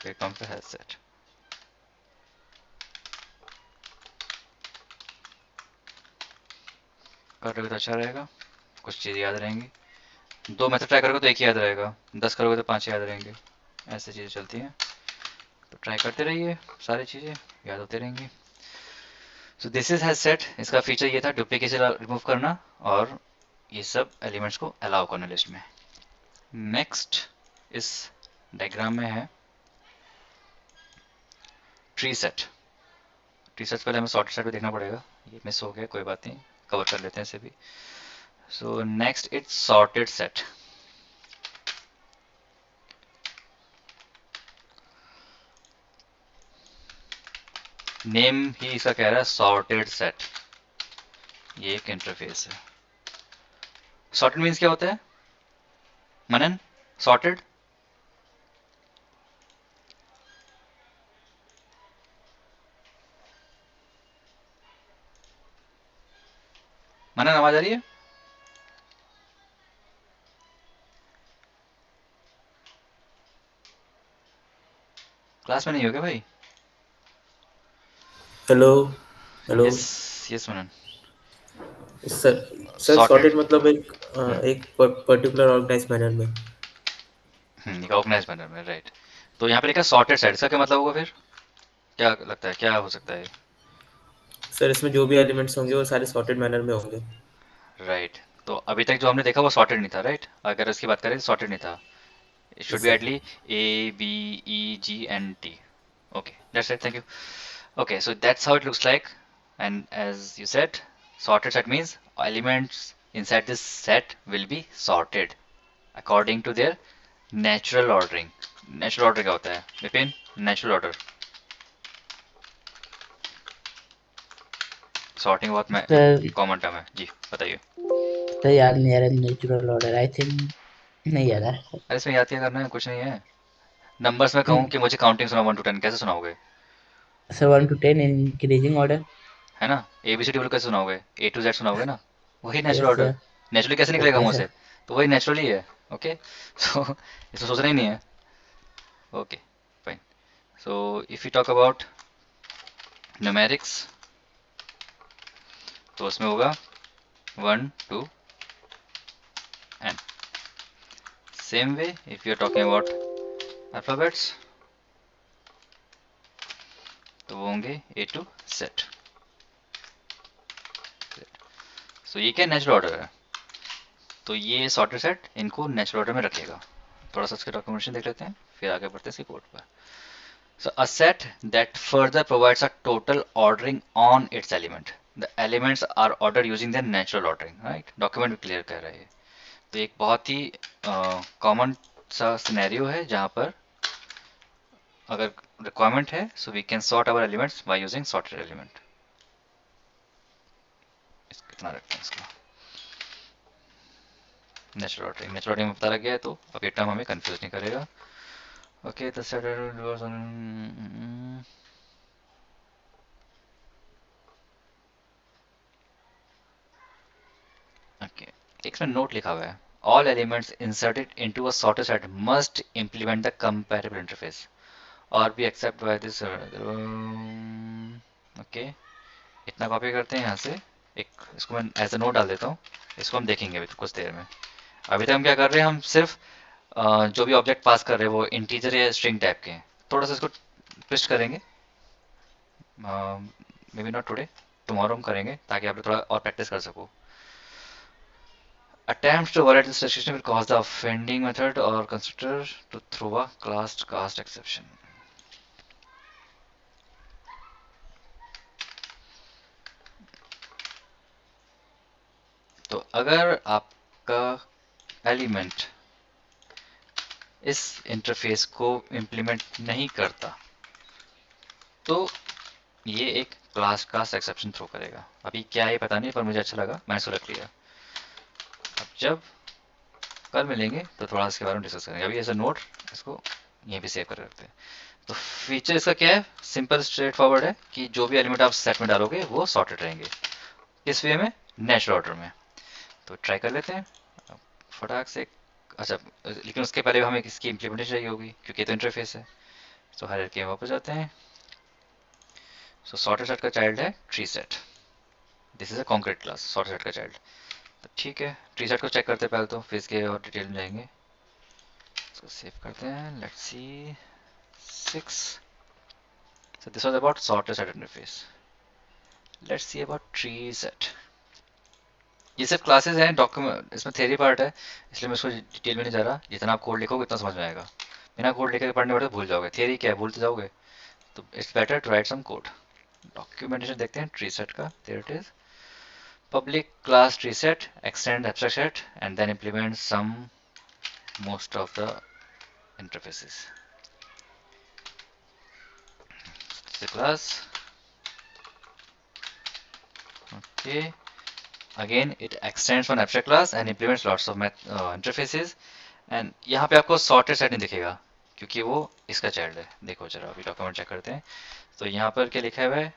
here comes the hasSet. करोगे तो अच्छा रहेगा, कुछ चीज़ याद रहेंगी. 2 मेथड ट्राई करोगे तो एक ही याद रहेगा, 10 करोगे तो 5 याद रहेंगे. ऐसे चीज़ें चलती हैं. तो ट्राई करते रहिए, सारी चीज़ें याद होती रहेंगी. सो दिस इज hasSet. इसका फीचर ये था डुप्लीकेशन रिमूव करना और ये सब एलिमेंट्स को अलाउ करना लिस्ट में. नेक्स्ट इस डायग्राम में है ट्री सेट. ट्री सेट पहले हमें सॉर्टेड सेट भी देखना पड़ेगा, ये मिस हो गया, कोई बात नहीं, कवर कर लेते हैं इसे भी. So next it's sorted set. Name ही इसका कह रहा है सॉर्टेड सेट. ये एक इंटरफेस है. सॉर्टेड मीन्स क्या होता है मनन? sorted. मनन आवाज आ रही है? क्लास में नहीं हो क्या भाई? Hello hello. Yes yes Manan. Sir sir sorted. Sorted मतलब एक पर्टिकुलर ऑर्गेनाइज मैनर में। एक ऑर्गेनाइज मैनर में, राइट। तो यहाँ पे लिखा सॉर्टेड सेट, इसका क्या मतलब होगा फिर? क्या लगता है क्या हो सकता है? सर इसमें जो भी एलिमेंट्स होंगे वो सारे सॉर्टेड मैनर में होंगे। राइट। तो अभी तक जो हमने देखा वो सॉर्टेड नहीं था, राइट? अगर इसकी बात करें सॉर्टेड नहीं था। It should yes be sir. Ideally A B E G and T. Okay, that's it, thank you. Okay, so that's how it looks like. And as you said, sorted set means elements inside this set will be sorted according to their natural ordering. Natural order क्या होता है Vipin? Natural order sorting बहुत में sir common term है जी, बताइए। Sir याद नहीं आ रहा नेचुरल ऑर्डर, आई थिंक नहीं आ रहा। अरे इसमें याद क्या करना है, कुछ नहीं है। नंबर्स में कहूँ कि मुझे काउंटिंग सुना 1 to 10, कैसे सुनाओगे? सर 1 to 10 इंक्रीजिंग ऑर्डर। है ना? ABCD कैसे सुनाओगे? A to Z सुनाओगे ना? वही natural yes order. Sir. Naturally कैसे निकलेगा ओके मुंह सर। से? तो वही नेचुरली है। ओके सो इसमें सोचना ही नहीं है। Okay fine. So if you talk about numerics तो उसमें होगा 1 to n। Same way if you are talking about alphabets तो वो होंगे A to Z। सो ये क्या नेचुरल ऑर्डर है। तो ये सॉर्टेड सेट इनको नेचुरल ऑर्डर में रखेगा। थोड़ा सा इसके डॉक्यूमेंटेशन देख लेते हैं, फिर आगे बढ़ते हैं इसके कोड पर। So a set that further provides a total ordering on its element. The elements are ordered using their natural ordering, right? Document भी क्लियर कर रहा है। तो एक बहुत ही कॉमन सा सिनेरियो है जहाँ पर अगर रिक्वायरमेंट है so we can sort our elements by using sorted element. कितना रखते हैं इसका नेचुरल ऑर्डरिंग। नेचुरल ऑर्डरिंग में पता लग गया है तो अब ये टर्म हमें कंफ्यूज नहीं करेगा। ओके द सेट ओके एक इसमें नोट लिखा हुआ है, all elements inserted into a sorted set must implement the comparable interface और भी एक्सेप्ट बाय दिस। ओके इतना कॉपी करते हैं यहाँ से। एक इसको मैं एज अ नोट डाल देता हूँ, इसको हम देखेंगे अभी कुछ देर में। अभी तक हम क्या कर रहे हैं, हम सिर्फ जो भी ऑब्जेक्ट पास कर रहे हैं वो इंटीजर या स्ट्रिंग टाइप के हैं। थोड़ा सा इसको ट्विस्ट करेंगे, may be not today, tomorrow हम करेंगे ताकि आप लोग थोड़ा और प्रैक्टिस कर सको। Attempts to violate this restriction will cause the offending method or constructor to throw a class cast exception. तो अगर आपका एलिमेंट इस इंटरफेस को इम्प्लीमेंट नहीं करता तो ये एक क्लास कास्ट एक्सेप्शन थ्रो करेगा। अभी क्या है पता नहीं, पर मुझे अच्छा लगा, मैंने इसको रख लिया। अब जब कल मिलेंगे तो थोड़ा इसके बारे में डिस्कस करेंगे। अभी एज अ नोट इसको यहीं पे सेव कर रखते हैं। तो फीचर इसका क्या है, सिंपल स्ट्रेट फॉरवर्ड है कि जो भी एलिमेंट आप सेट में डालोगे वो सॉर्टेड रहेंगे। किस वे में? नेचुरल ऑर्डर में। तो ट्राई कर लेते हैं फटाक से। अच्छा लेकिन उसके पहले हमें इसकी इम्प्लीमेंटेशन चाहिए होगी क्योंकि ये तो इंटरफेस है। तो हायरार्की में वापस जाते हैं। सो सॉर्टेड सेट का चाइल्ड है tree set. This is a concrete class sorted set का चाइल्ड। तो ठीक है ट्री सेट को चेक करते हैं पहले, तो फिर इसके और डिटेल में जाएंगे। इसको सेव करते हैं, let's see 6। So this was about sorted set interface. Let's see about tree set. ये सिर्फ क्लासेस हैं, डॉक्यूमेंट इसमें थ्योरी पार्ट है इसलिए मैं इसको डिटेल में नहीं जा रहा। जितना आप कोड लिखोगे उतना समझ में आएगा। बिना कोड लिखे पढ़ने पड़े तो भूल जाओगे। थ्योरी क्या है भूलते जाओगे, तो it's better to write some code. Documentation देखते हैं ट्री सेट का। There it is, public class tree set extend abstract set and then implement some most of the interfaces. The class, okay, again it extends one abstract class and implements lots of interfaces and यहाँ पे आपको sorted set नहीं दिखेगा क्योंकि वो इसका child है। देखो जरा अभी डॉक्यूमेंट चेक करते हैं। तो यहाँ पर क्या लिखा हुआ है,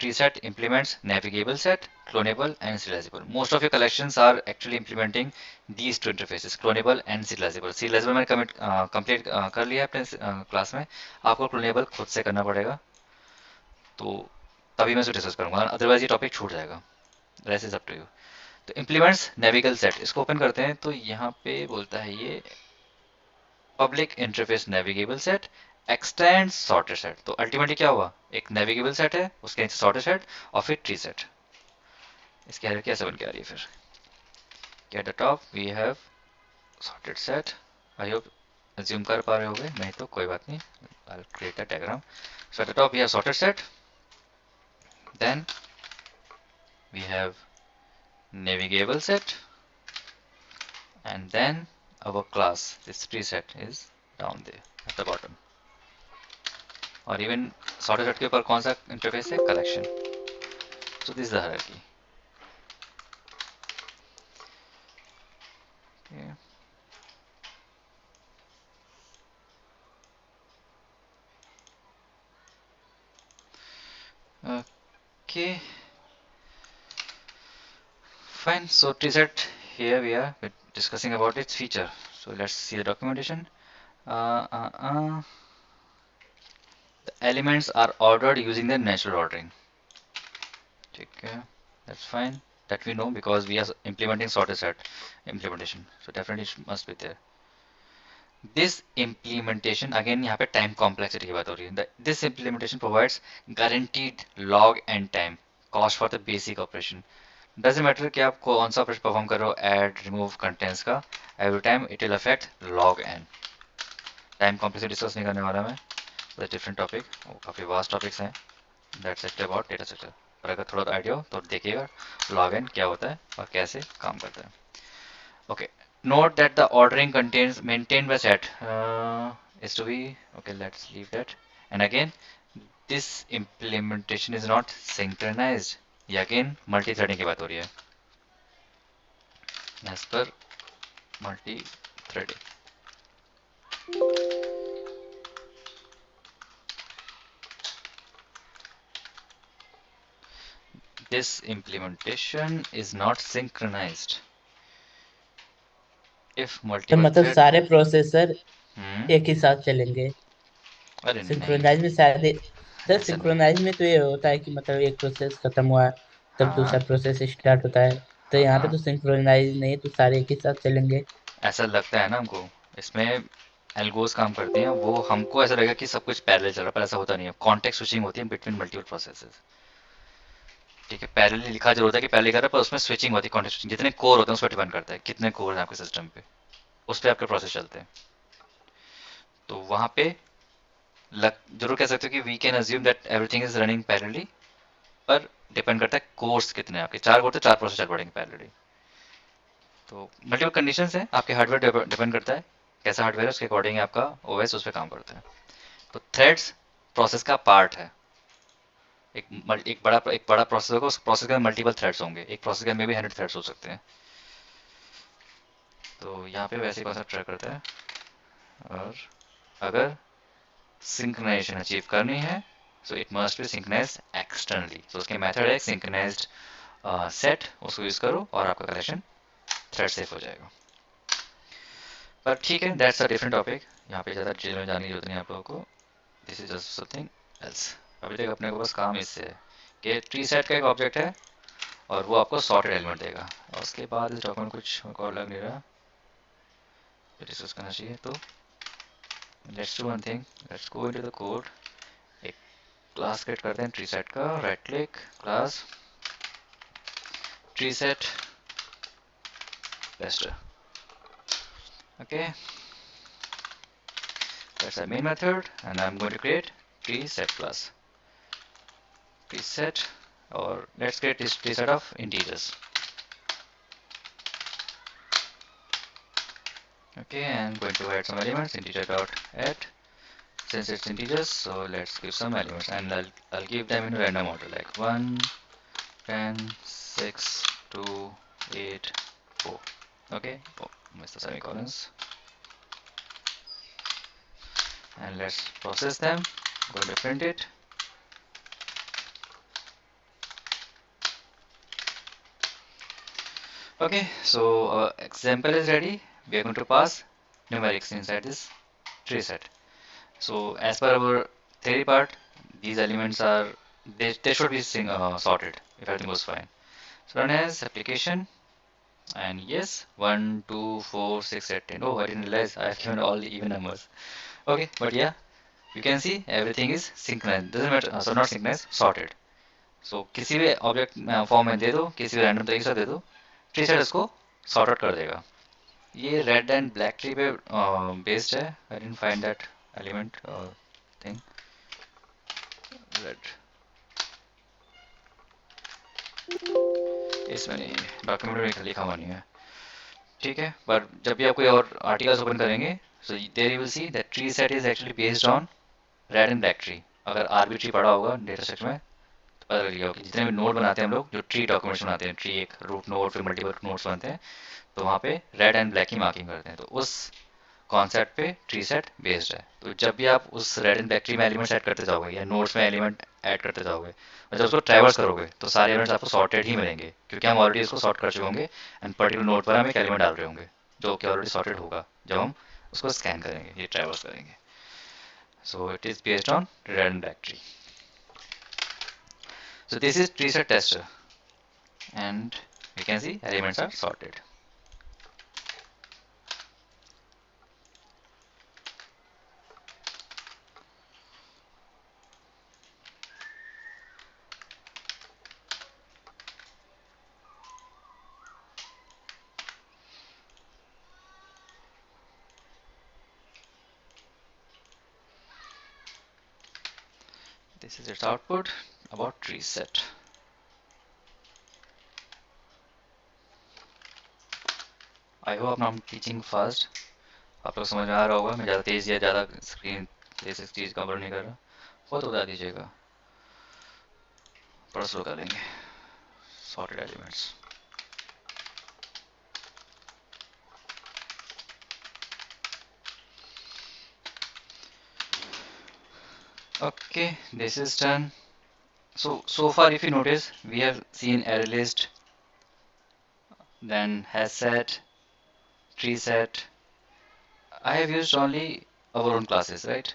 tree set implements navigable set, clonable and serializable. Most of your collections are actually implementing these two interfaces, clonable and serializable. Serializable मैंने कमिट कंप्लीट कर लिया है अपने क्लास में, आपको clonable खुद से करना पड़ेगा, तो तभी मैं इसे डिस्कस करूंगा, अदरवाइज ये टॉपिक छूट जाएगा। Rest is up to you. तो इम्प्लीमेंट्स नेविगल सेट, इसको ओपन करते हैं तो यहाँ पे बोलता है ये public interface navigable set extend sorted set. तो अल्टीमेटली क्या हुआ, एक नेविगेबल सेट है, उसके नीचे सॉर्टेड सेट और फिर ट्री सेट। इसकी हायरार्की कैसे बन के आ रही है फिर, कि at the top we have sorted set. I hope assume कर पा रहे होगे, नहीं तो कोई बात नहीं, I create a diagram. So at the top we have sorted set, then we have navigable set, and then our class, this tree set is down there at the bottom. और even sorted set के ऊपर कौन सा interface है, collection. So this is the hierarchy. Okay. Okay. Fine. So tree set, here we are discussing about its feature. So let's see the documentation. The elements are ordered using the natural ordering. Okay, that's fine. That we know because we are implementing sorted set implementation. So definitely it must be there. This implementation, again यहाँ पे time complexity की बात हो रही है. This implementation provides guaranteed log and time cost for the basic operation. Doesn't matter कि आप कौन सा ऑपरेशन परफॉर्म कर रहे हो, add, remove contents का, every time it will affect log n. Time complexity discuss नहीं करने वाला मैं, that's different topic, वो काफी vast topics हैं. That's it about data structure. पर अगर थोड़ा आइडिया हो तो देखिएगा log n क्या होता है और कैसे काम करता है. Okay. Note that the ordering contains maintained by set is to be okay. Let's leave that. And again, this implementation is not synchronized. ये again multi-threading की बात हो रही है. As per multi-threading. This implementation is not synchronized. If तो multiple मतलब thread, सारे processor हम्म, एक ही साथ चलेंगे। अरे नहीं, सिंक्रोनाइज में शायद सर ऐसा नहीं, सिंक्रोनाइज में तो ये होता है कि मतलब एक प्रोसेस खत्म हुआ तब हाँ, दूसरा प्रोसेस स्टार्ट होता है। तो यहाँ पे हाँ, तो सिंक्रोनाइज नहीं, तो सारे एक ही साथ चलेंगे। ऐसा लगता है ना हमको। इसमें एल्गोस काम करती हैं, वो हमको ऐसा लगेगा कि सब कुछ पैरेलल चल रहा है, पर ऐसा होता नहीं है। कॉन्टेक्स्ट स्विचिंग होती है बिटवीन मल्टीपल प्रोसेसेस। ठीक है, पैरेलल लिखा जरूर होता है कि पहले कर रहा है, पर उसमें स्विचिंग होती है, कॉन्टेक्स्ट स्विचिंग। जितने कोर होते हैं उस पर डिपेंड करता है कितने कोर हैं आपके सिस्टम पे, उस पर आपके प्रोसेस चलते हैं। तो वहाँ पे जरूर कह सकते हो कि we can assume that everything is running parallelly, पर डिपेंड करता है कोर्स कितने हैं आपके। 4 कोर तो 4 प्रोसेस चल पड़ेंगे पैरेलली। तो मल्टीपल कंडीशंस हैं, आपके हार्डवेयर डिपेंड करता है कैसा हार्डवेयर है, उसके अकॉर्डिंग आपका ओएस उस पर काम करता है। तो थ्रेड्स प्रोसेस का पार्ट है। एक बड़ा प्रोसेस होगा, उस प्रोसेस के अंदर मल्टीपल थ्रेड्स होंगे, एक प्रोसेस के अंदर में भी 100 थ्रेड्स हो सकते हैं। तो यहाँ पे वैसे कॉन्सेप्ट ट्राई करता है। और अगर सिंक्रोनाइजेशन अचीव करनी है, so it must be synchronized externally. तो उसके मेथड है सिंक्रोनाइज्ड सेट, उसको यूज करो और आपका कलेक्शन थ्रेड सेफ हो जाएगा। पर ठीक है, दैट्स अ डिफरेंट टॉपिक, यहाँ पे ज़्यादा डिटेल में जाने की जरूरत नहीं है आप लोगों को। This is just something else. अभी तक अपने को बस काम इससे है कि ट्री सेट का एक ऑब्जेक्ट है और वो आपको सॉर्टेड एलिमेंट देगा। और उसके बाद इस डॉक्यूमेंट कुछ और लग नहीं रहा जो डिस्कस करना चाहिए। तो let's do one thing, let's go into the code. एक क्लास क्रिएट करते हैं ट्री सेट का, right click, class tree set tester. Okay, that's our main method, and I'm going to create tree set class. Tree set, or let's create this tree set of integers. Okay, I'm going to add some elements. Integer dot add. Since it's integers, so let's give some elements, and I'll give them in random order, like 1, 10, 6, 2, 8, 4. Okay. Oh, missed the semicolons. and let's process them. Going to print it. Okay, so our example is ready. We are going to pass numerics inside this tree set. So as per our theory part, these elements are they should be sorted if everything goes fine. So run as application, and yes, 1, 2, 4, 6, 8, 10. Oh, I didn't realize I've given all the even numbers. Okay, but yeah, you can see everything is synchronized. Doesn't matter, so not synchronized, sorted. So किसी भी object form में दे दो, किसी भी random तरीके से दे दो, tree set इसको सॉर्ट आउट कर देगा. ये रेड एंड ब्लैक ट्री पे बेस्ड है. I didn't find that element thing. Red इसमें नहीं, डॉक्यूमेंट में लिखा हुआ नहीं है. ठीक है, पर जब भी आप कोई और आर्टिकल्स ओपन करेंगे, so there you will see that tree set is actually based on red and black tree. अगर आरबी ट्री पढ़ा होगा डेटा स्ट्रक्चर में तो पता लग गया कि जितने भी नोड बनाते हैं हम लोग, जो ट्री डॉक्यूमेंट्स बनाते हैं, ट्री एक रूट नोड फिर मल्टीपल नोड्स बनते हैं, तो वहाँ पे रेड एंड ब्लैक की मार्किंग करते हैं. तो उस कॉन्सेप्ट पे ट्री सेट बेस्ड है. तो जब भी आप उस रेड एंड ब्लैक ट्री में एलिमेंट्स ऐड करते जाओगे या नोड्स में एलिमेंट ऐड करते जाओगे और जब उसको ट्रैवर्स करोगे तो सारे एलिमेंट्स आपको सॉर्टेड ही मिलेंगे, क्योंकि हम ऑलरेडी इसको सॉर्ट कर चुके होंगे एंड पर्टिकुलर नोड पर हम एक एलिमेंट डाल रहे होंगे जो कि ऑलरेडी सॉर्टेड होगा जब हम उसको स्कैन करेंगे, ये ट्रैवर्स करेंगे. So it is based on red and black tree. So this is tree set tester, and you can see elements are sorted. This is its output about tree set. I hope I am teaching fast. आप लोग समझ में आ रहा होगा. मैं ज़्यादा तेज़ या ज़्यादा स्क्रीन तेज इस चीज़ कवर नहीं कर रहा. बहुत बता दीजिएगा, थोड़ा स्लो कर लेंगे. Sorted elements. Okay, this is done. So far if you notice, we have seen array list, then hash set, tree set. I have used only our own classes, right?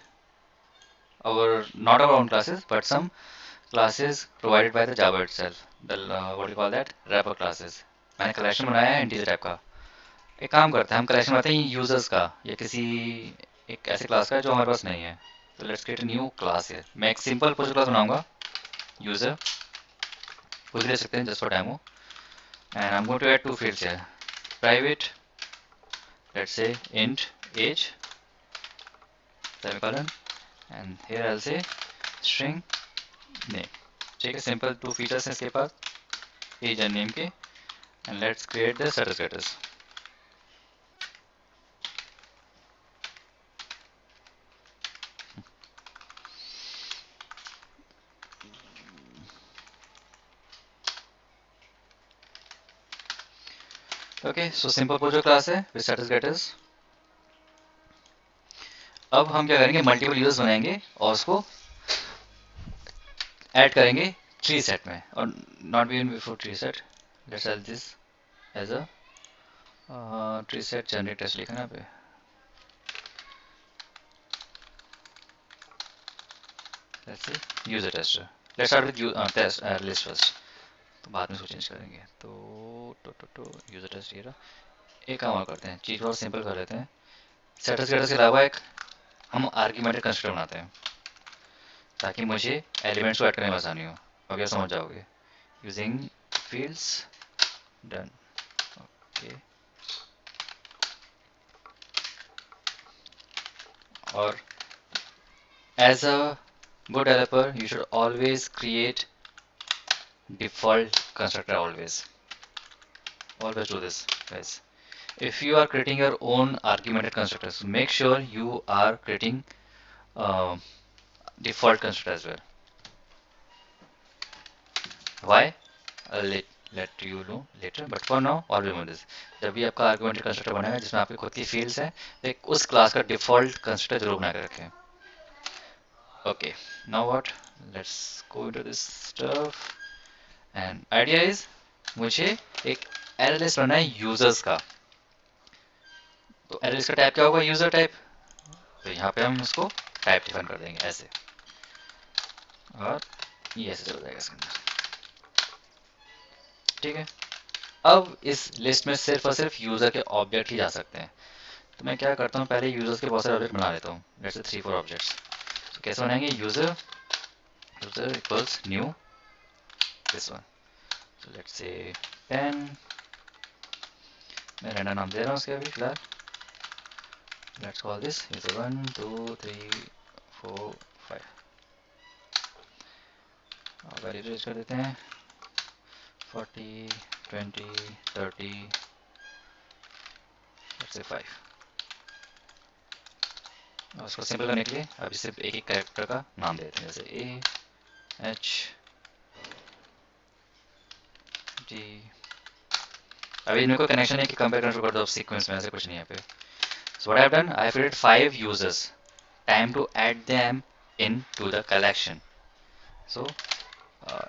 Not our own classes, but some classes provided by the Java itself. The what do you call that? Wrapper classes. मैंने collection बनाया है integer type का. एक काम करते हैं, हम collection बनाते हैं users का या किसी एक ऐसे class का जो हमारे पास नहीं है. तो let's create a new class here. मैं एक simple project class बनाऊंगा, user. कुछ भी ले सकते हैं just for demo. And I'm going to add two fields here. Private, let's say int age, semicolon, and here I'll say string name. ठीक है, simple two features हैं इसके पास, age and name के. And let's create the status getters. Okay, so simple project class है with status getters. अब हम क्या करेंगे, मल्टीपल यूजर्स बनाएंगे और उसको ऐड करेंगे ट्री सेट में. और not be before tree set, let's add this as a tree set generate test लिखा ना पे. Let's say user tester. Let's start with test list first, तो बाद में इसको चेंज करेंगे. तो यूजर टेस्ट ये रहा. एक काम और करते हैं, चीज़ और सिंपल कर लेते हैं. स्टेटस गेटर्स के अलावा एक हम आर्ग्यूमेंटेड कंस्ट्रक्टर बनाते हैं ताकि मुझे एलिमेंट्स को ऐड करने में आसानी हो. अब समझ जाओगे. Using fields, done. ओके, और as a good developer you should always create default constructor. Always do this, guys. If you are creating your own argumented constructors, make sure you are creating default constructor as well. Why? I'll let you know later, but for now always remember this. जब भी आपका argumented constructor बनेगा जिसमें आपकी खुद की fields हैं, तो एक उस class का default constructor जरूर बना के रखें. Okay, now what? Let's go into this stuff. And idea is मुझे एक array list बनना है users का. तो array list का टाइप क्या होगा? User type. तो यहाँ पे हम इसको टाइप डिफाइन कर देंगे ऐसे, और ये ऐसे चल जाएगा इसके अंदर. ठीक है. अब इस लिस्ट में सिर्फ और सिर्फ यूजर के ऑब्जेक्ट ही जा सकते हैं. तो मैं क्या करता हूँ, पहले यूजर्स के बहुत सारे ऑब्जेक्ट बना लेता हूँ. Let's say 3-4 objects. तो कैसे बनाएंगे? User equals new this one. तो लेट्स से पेन. मैं रैंडम नाम दे रहा हूँ उसके अभी फिलहाल. Let's call this user 1 2 3 4 5. और वैल्यू रेज कर देते हैं 40 20 30 लेट्स से 5. और उसको सिंपल करने के लिए अभी सिर्फ एक एक कैरेक्टर का नाम देते हैं, जैसे ए एच डी. अभी इनको कनेक्शन है कि कंपेयर करना शुरू कर दो सीक्वेंस में, ऐसे कुछ नहीं है पे. So what I have done, I have created 5 users. Time to add them into the collection. So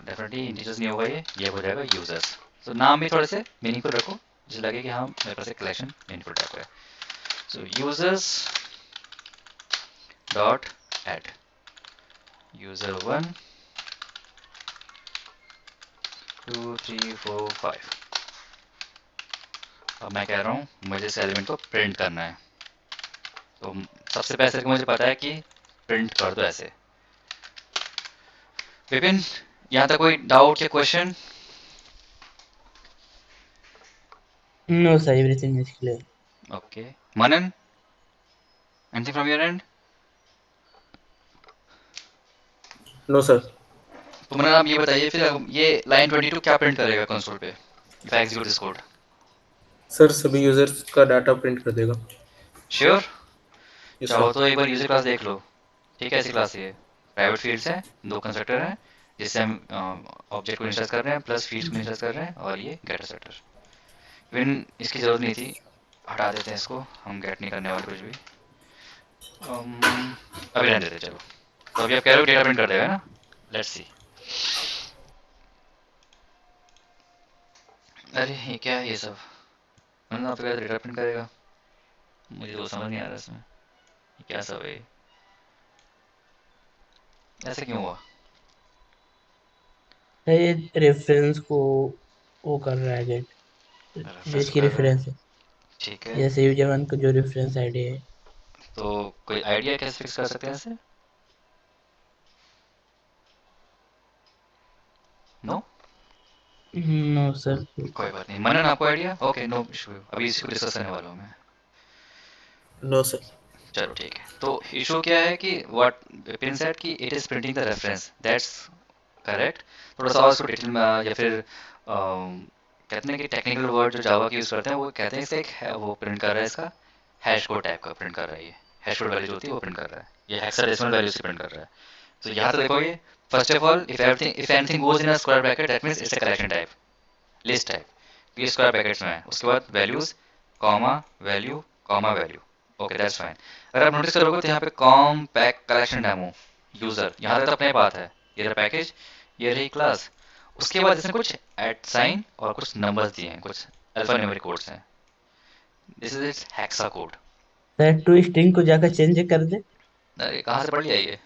definitely integers नहीं होगा, ये हो जाएगा users. So नाम भी थोड़े से meaningful रखो, जिससे लगे कि हाँ मेरे पास एक collection meaningful टाइप है. So users dot add user 1 2 3 4 5. अब मैं कह रहा हूँ मुझे इस एलिमेंट को प्रिंट करना है. तो सबसे पहले तरीका मुझे पता है कि प्रिंट कर दो ऐसे. विपिन, यहाँ तक कोई डाउट या question? No, sir, everything is clear. Okay. Manan, anything from your end? No sir. तो मनन आप ये बताइए फिर, ये लाइन 22 क्या प्रिंट करेगा कंसोल पे if I execute this code? Sir सभी यूजर्स का डाटा प्रिंट कर देगा. श्योर? यस चाहो सर. तो एक बार यूजर क्लास देख लो. ठीक है, ऐसी क्लास है, प्राइवेट फील्ड्स हैं, 2 कंस्ट्रक्टर हैं जिससे हम ऑब्जेक्ट को इनिशियलाइज कर रहे हैं प्लस फील्ड्स को इनिशियलाइज कर रहे हैं, और ये गेटर सेटर. इवन इसकी जरूरत नहीं थी, हटा देते हैं इसको, हम गेट नहीं करने वाले कुछ भी. अभी रहने देते चलो. तो अभी आप कह रहे हो डेटा प्रिंट कर देगा ना? Let's see. अरे ये क्या है ये सब? मैंने आप कहा डेटा प्रिंट करेगा, मुझे तो समझ नहीं आ रहा इसमें ये क्या सब है. ऐसे क्यों हुआ? ये रेफरेंस को वो कर रहा है गेट, रेफरेंस जिसकी कर रहा है. रेफरेंस है, ठीक है. जैसे यूजर वन का जो रेफरेंस आईडी है. तो कोई आइडिया कैसे फिक्स कर सकते हैं ऐसे? नो? No sir. कोई बात नहीं. मनन, आपको आइडिया? Okay, no issue. अभी इसी को डिस्कस करने वाला हूँ मैं. No sir. चलो ठीक है. तो इशू क्या है कि व्हाट पिन सेट कि it is printing the reference. That's correct. थोड़ा सा और इसको डिटेल में या फिर कहते हैं कि टेक्निकल वर्ड जो जावा की यूज करते हैं वो कहते हैं इसे एक वो प्रिंट कर रहा है, इसका हैश कोड टाइप का प्रिंट कर रहा है. ये हैश कोड वैल्यू जो होती है वो प्रिंट कर रहा है, ये हेक्साडेसिमल वैल्यू से प्रिंट कर रहा है. तो यहाँ तो देखो, ये first of all if anything goes in a square bracket that means it's a collection type, list type. ये स्क्वायर ब्रैकेट्स में है, उसके बाद values comma value comma value. Okay, that's fine. अगर आप नोटिस करोगे तो यहाँ पे com pack collection demo user, यहाँ तक तो अपने बात है. ये रहा पैकेज, ये रही क्लास. उसके बाद इसने कुछ एट साइन और कुछ नंबर्स दिए हैं, कुछ अल्फा न्यूमेरिक कोड्स हैं. This is it's hexa code. Sir to string को जाकर चेंज कर दे. अरे कहाँ से पढ़ लिया ये?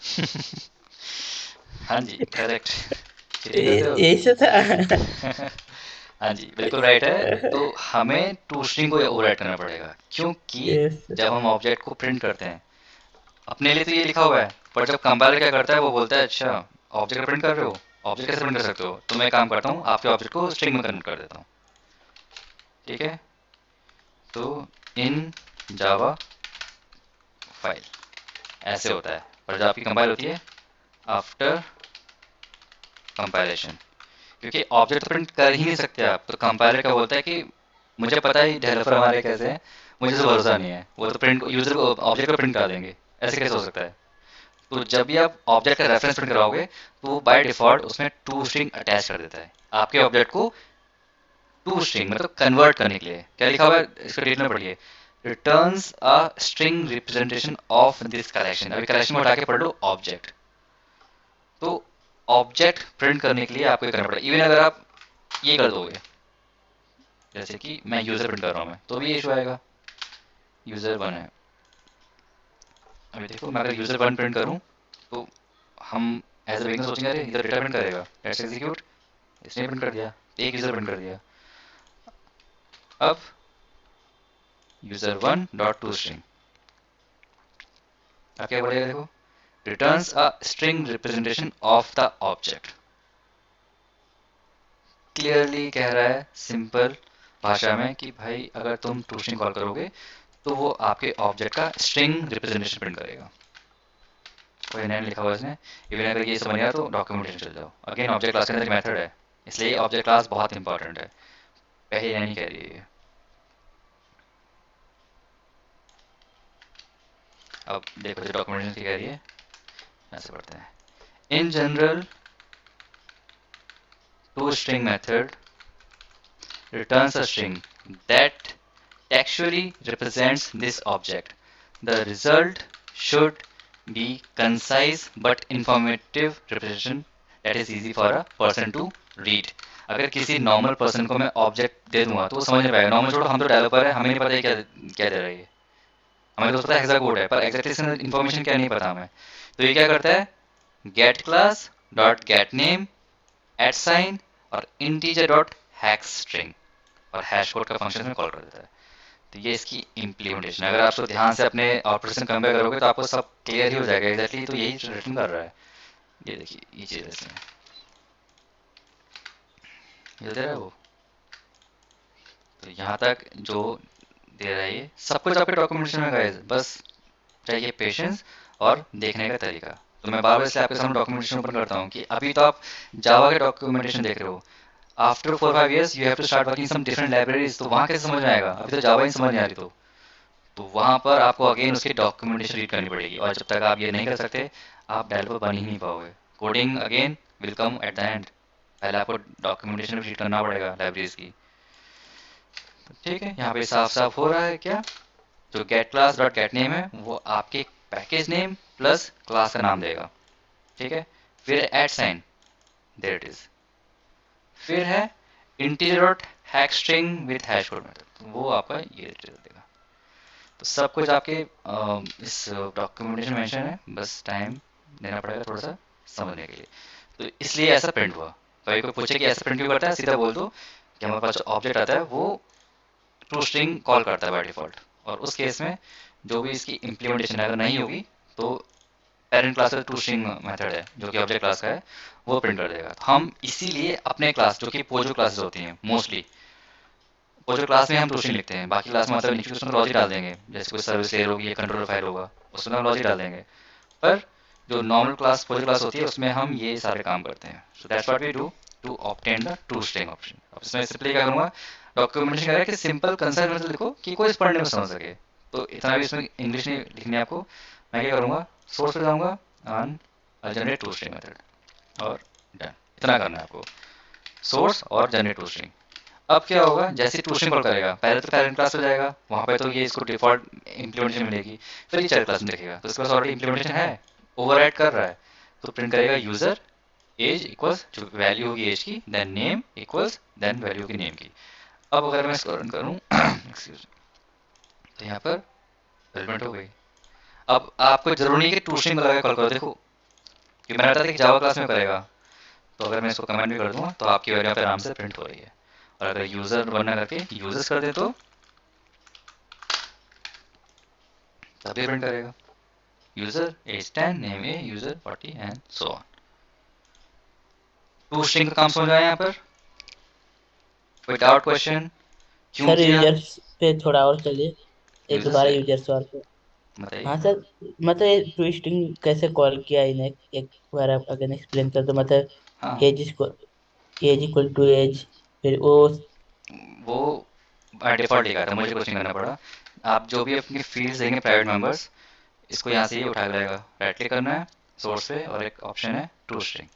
हाँ जी, करेक्ट. चीटिंग करते हो? ऐसा था. हाँ जी, बिल्कुल राइट है. तो हमें टू स्ट्रिंग को ओवरराइट करना पड़ेगा, क्योंकि यस. जब हम ऑब्जेक्ट को प्रिंट करते हैं अपने लिए तो ये लिखा हुआ है, पर जब कंपाइलर क्या करता है वो बोलता है अच्छा ऑब्जेक्ट प्रिंट कर रहे हो, ऑब्जेक्ट कैसे प्रिंट कर सकते हो? तो मैं काम करता हूँ, आपके ऑब्जेक्ट को स्ट्रिंग में कन्वर्ट कर देता हूँ. ठीक है. तो इन जावा फाइल ऐसे होता है, पर जब आपकी कंपाइल होती है आफ्टर कंपाइलेशन, क्योंकि ऑब्जेक्ट तो प्रिंट कर ही नहीं सकते आप, तो कंपाइलर क्या बोलता है कि मुझे पता है डेवलपर हमारे कैसे हैं, मुझे तो भरोसा नहीं है, वो तो प्रिंट यूजर को ऑब्जेक्ट को प्रिंट करा देंगे. ऐसे कैसे हो सकता है? तो जब भी आप ऑब्जेक्ट का रेफरेंस प्रिंट कराओगे तो बाय डिफॉल्ट उसमें टू स्ट्रिंग अटैच कर देता है आपके ऑब्जेक्ट को. टू स्ट्रिंग मतलब कन्वर्ट करने के लिए क्या लिखा हुआ है इसको डिटेल में पढ़िए. Returns a string representation of this collection. अभी कलेक्शन में उठा के पढ़ लो ऑब्जेक्ट. तो ऑब्जेक्ट प्रिंट करने के लिए आपको ये करना पड़ेगा। इवन अगर आप ये कर दोगे, जैसे कि मैं यूजर प्रिंट कर रहा हूँ मैं, तो भी ये इशू आएगा। यूजर वन है, अभी देखो मैं अगर यूजर वन प्रिंट करूँ तो हम एज ए बिगिनर सोचेंगे अरे इधर डेटा प्रिंट करेगा, लेट्स एग्जीक्यूट। इसने प्रिंट कर दिया, एक यूजर प्रिंट कर दिया। अब user one dot to string, अब क्या बोलेगा देखो, returns a string representation of the object. Clearly कह रहा है सिंपल भाषा में कि भाई अगर तुम टू स्ट्रिंग कॉल करोगे तो वो आपके ऑब्जेक्ट का स्ट्रिंग रिप्रेजेंटेशन प्रिंट करेगा। कोई नया लिखा हुआ है इसने। इवन अगर ये समझ आया तो डॉक्यूमेंटेशन चल जाओ। अगेन ऑब्जेक्ट क्लास के अंदर मेथड है, इसलिए ऑब्जेक्ट क्लास बहुत इंपॉर्टेंट है, पहले नहीं कह रही है। अब देखो जो डॉक्यूमेंटेशन की कह रही है, ऐसे पढ़ते हैं। In general to string method returns a string that textually represents this object. The result should be concise but informative representation that is easy for a person to read. अगर किसी नॉर्मल पर्सन को मैं object they दूंगा तो वो समझ नहीं पाएगा। नॉर्मल छोड़ो, हम तो डेवलपर है, हमें नहीं पता है क्या क्या दे रहा है ये। हमें तो पता है हेक्सा कोड है, पर एग्जैक्टली इन्फॉर्मेशन क्या नहीं पता हमें। तो ये क्या करता है, get class dot get name at sign और इंटीजर डॉट हैश स्ट्रिंग और हैश कोड का फंक्शन में कॉल कर देता है। तो ये इसकी इम्प्लीमेंटेशन है। अगर आप इसको ध्यान से अपने ऑपरेशन कंपेयर करोगे तो आपको सब क्लियर ही हो जाएगा एग्जैक्टली। तो यही रिटर्न कर रहा है। ये देखिए ये चीज इसमें ये दे रहा है वो। तो यहाँ तक जो दे रहा है ये सब कुछ आपके डॉक्यूमेंटेशन में गाइस, बस चाहिए पेशेंस और देखने का तरीका। तो मैं बार बार इसलिए आपके सामने डॉक्यूमेंटेशन ओपन करता हूँ कि अभी तो आप जावा के डॉक्यूमेंटेशन देख रहे हो, after 4-5 years you have to start working some different libraries. तो वहाँ कैसे समझ में आएगा, अभी तो जावा ही समझ नहीं आ रही। तो वहाँ पर आपको अगेन उसकी डॉक्यूमेंटेशन रीड करनी पड़ेगी, और जब तक आप ये नहीं कर सकते आप डेवलपर बन ही नहीं पाओगे। Coding again will come eight the and, पहले आपको डॉक्यूमेंटेशन रीड करना पड़ेगा लाइब्रेरीज की। तो ठीक है, यहाँ पे साफ साफ हो रहा है क्या, जो get class dot get name है वो आपके पैकेज नेम प्लस क्लास का नाम देगा। ठीक है, फिर at sign, there it is. फिर है integer dot hash string with hash code method, वो आपका ये डिटेल देगा। तो सब कुछ आपके इस डॉक्यूमेंटेशन मेंशन है, बस टाइम देना पड़ेगा थोड़ा सा समझने के लिए। तो इसलिए ऐसा प्रिंट हुआ। कभी कोई पूछे कि ऐसा प्रिंट क्यों करता है, सीधा बोल दो कि हमारे पास जो ऑब्जेक्ट आता है वो टू स्ट्रिंग कॉल करता है बाय डिफॉल्ट, और उस केस में जो भी इसकी इम्प्लीमेंटेशन अगर नहीं होगी तो पेरेंट क्लास का टू स्ट्रिंग मेथड है जो कि ऑब्जेक्ट क्लास का है वो प्रिंट कर देगा। तो हम इसीलिए अपने क्लास जो कि पोजो क्लासेस होती हैं मोस्टली, पोजो क्लास में हम टू स्ट्रिंग लिखते हैं, बाकी क्लास में मतलब लिखिए उसमें लॉजिक डाल देंगे, जैसे कोई सर्विस लेयर होगी या कंट्रोलर फाइल होगा उसमें हम लॉजिक डाल देंगे। पर जो नॉर्मल क्लास पोजो क्लास होती है उसमें हम ये सारे काम करते हैं। So that's what we do to obtain the to string option. अब इसमें सिंपली क्या करूँगा, डॉक्यूमेंटेशन कह रहा है कि सिंपल कंसाइज मेथड लिखो कि कोई इस पढ़ने में समझ सके। तो इतना भी इसमें इंग्लिश नहीं लिखनी है आपको। मैं क्या करूँगा, सोर्स पे जाऊँगा on generate to string method और डन, इतना करना है आपको, सोर्स और जनरेट टू स्ट्रिंग। अब क्या होगा, जैसे टू स्ट्रिंग कॉल करेगा पहले तो पेरेंट क्लास हो जाएगा, वहाँ पे तो ये इसको डिफॉल्ट इंप्लीमेंटेशन मिलेगी, फिर ये चाइल्ड क्लास में देखेगा तो इसके पास ऑलरेडी इंप्लीमेंटेशन है, ओवरराइड कर रहा है। तो प्रिंट करेगा यूजर एज इक्वल्स जो वैल्यू होगी एज की, then name equals then value होगी नेम की। अब अगर मैं इसको रन करूँ एक्सक्यूज, तो यहाँ पर एलिमेंट हो गई। अब आपको जरूरी नहीं कि टू स्ट्रिंग लगा के कॉल करो, देखो कि मैंने बताया था कि जावा क्लास में करेगा। तो अगर मैं इसको कमेंट भी कर दूंगा तो आपकी वैल्यू पे आराम से प्रिंट हो रही है। और अगर यूजर बनना करके यूजर्स कर दे तो तभी प्रिंट करेगा user age 10 name A user 40 and so on. To string का काम समझ आया यहाँ पर, कोई डाउट क्वेश्चन क्यों सर किया यूजर्स पे थोड़ा और चलिए, एक यूजर दोबारा से, यूजर्स वाले पे। बताइए। हाँ सर, मतलब ये ट्विस्टिंग कैसे कॉल किया इन्हें, एक बार आप अगर एक्सप्लेन कर दो। मतलब हाँ एज इक्वल टू एज, फिर वो। वो बाय डिफॉल्ट लिखा था, मुझे कुछ नहीं करना पड़ा। आप जो भी अपनी फील्ड्स देंगे प्राइवेट मेंबर्स, इसको यहाँ से ही उठा के लाएगा, राइट क्लिक करना है सोर्स पे और एक ऑप्शन है टू स्ट्रिंग।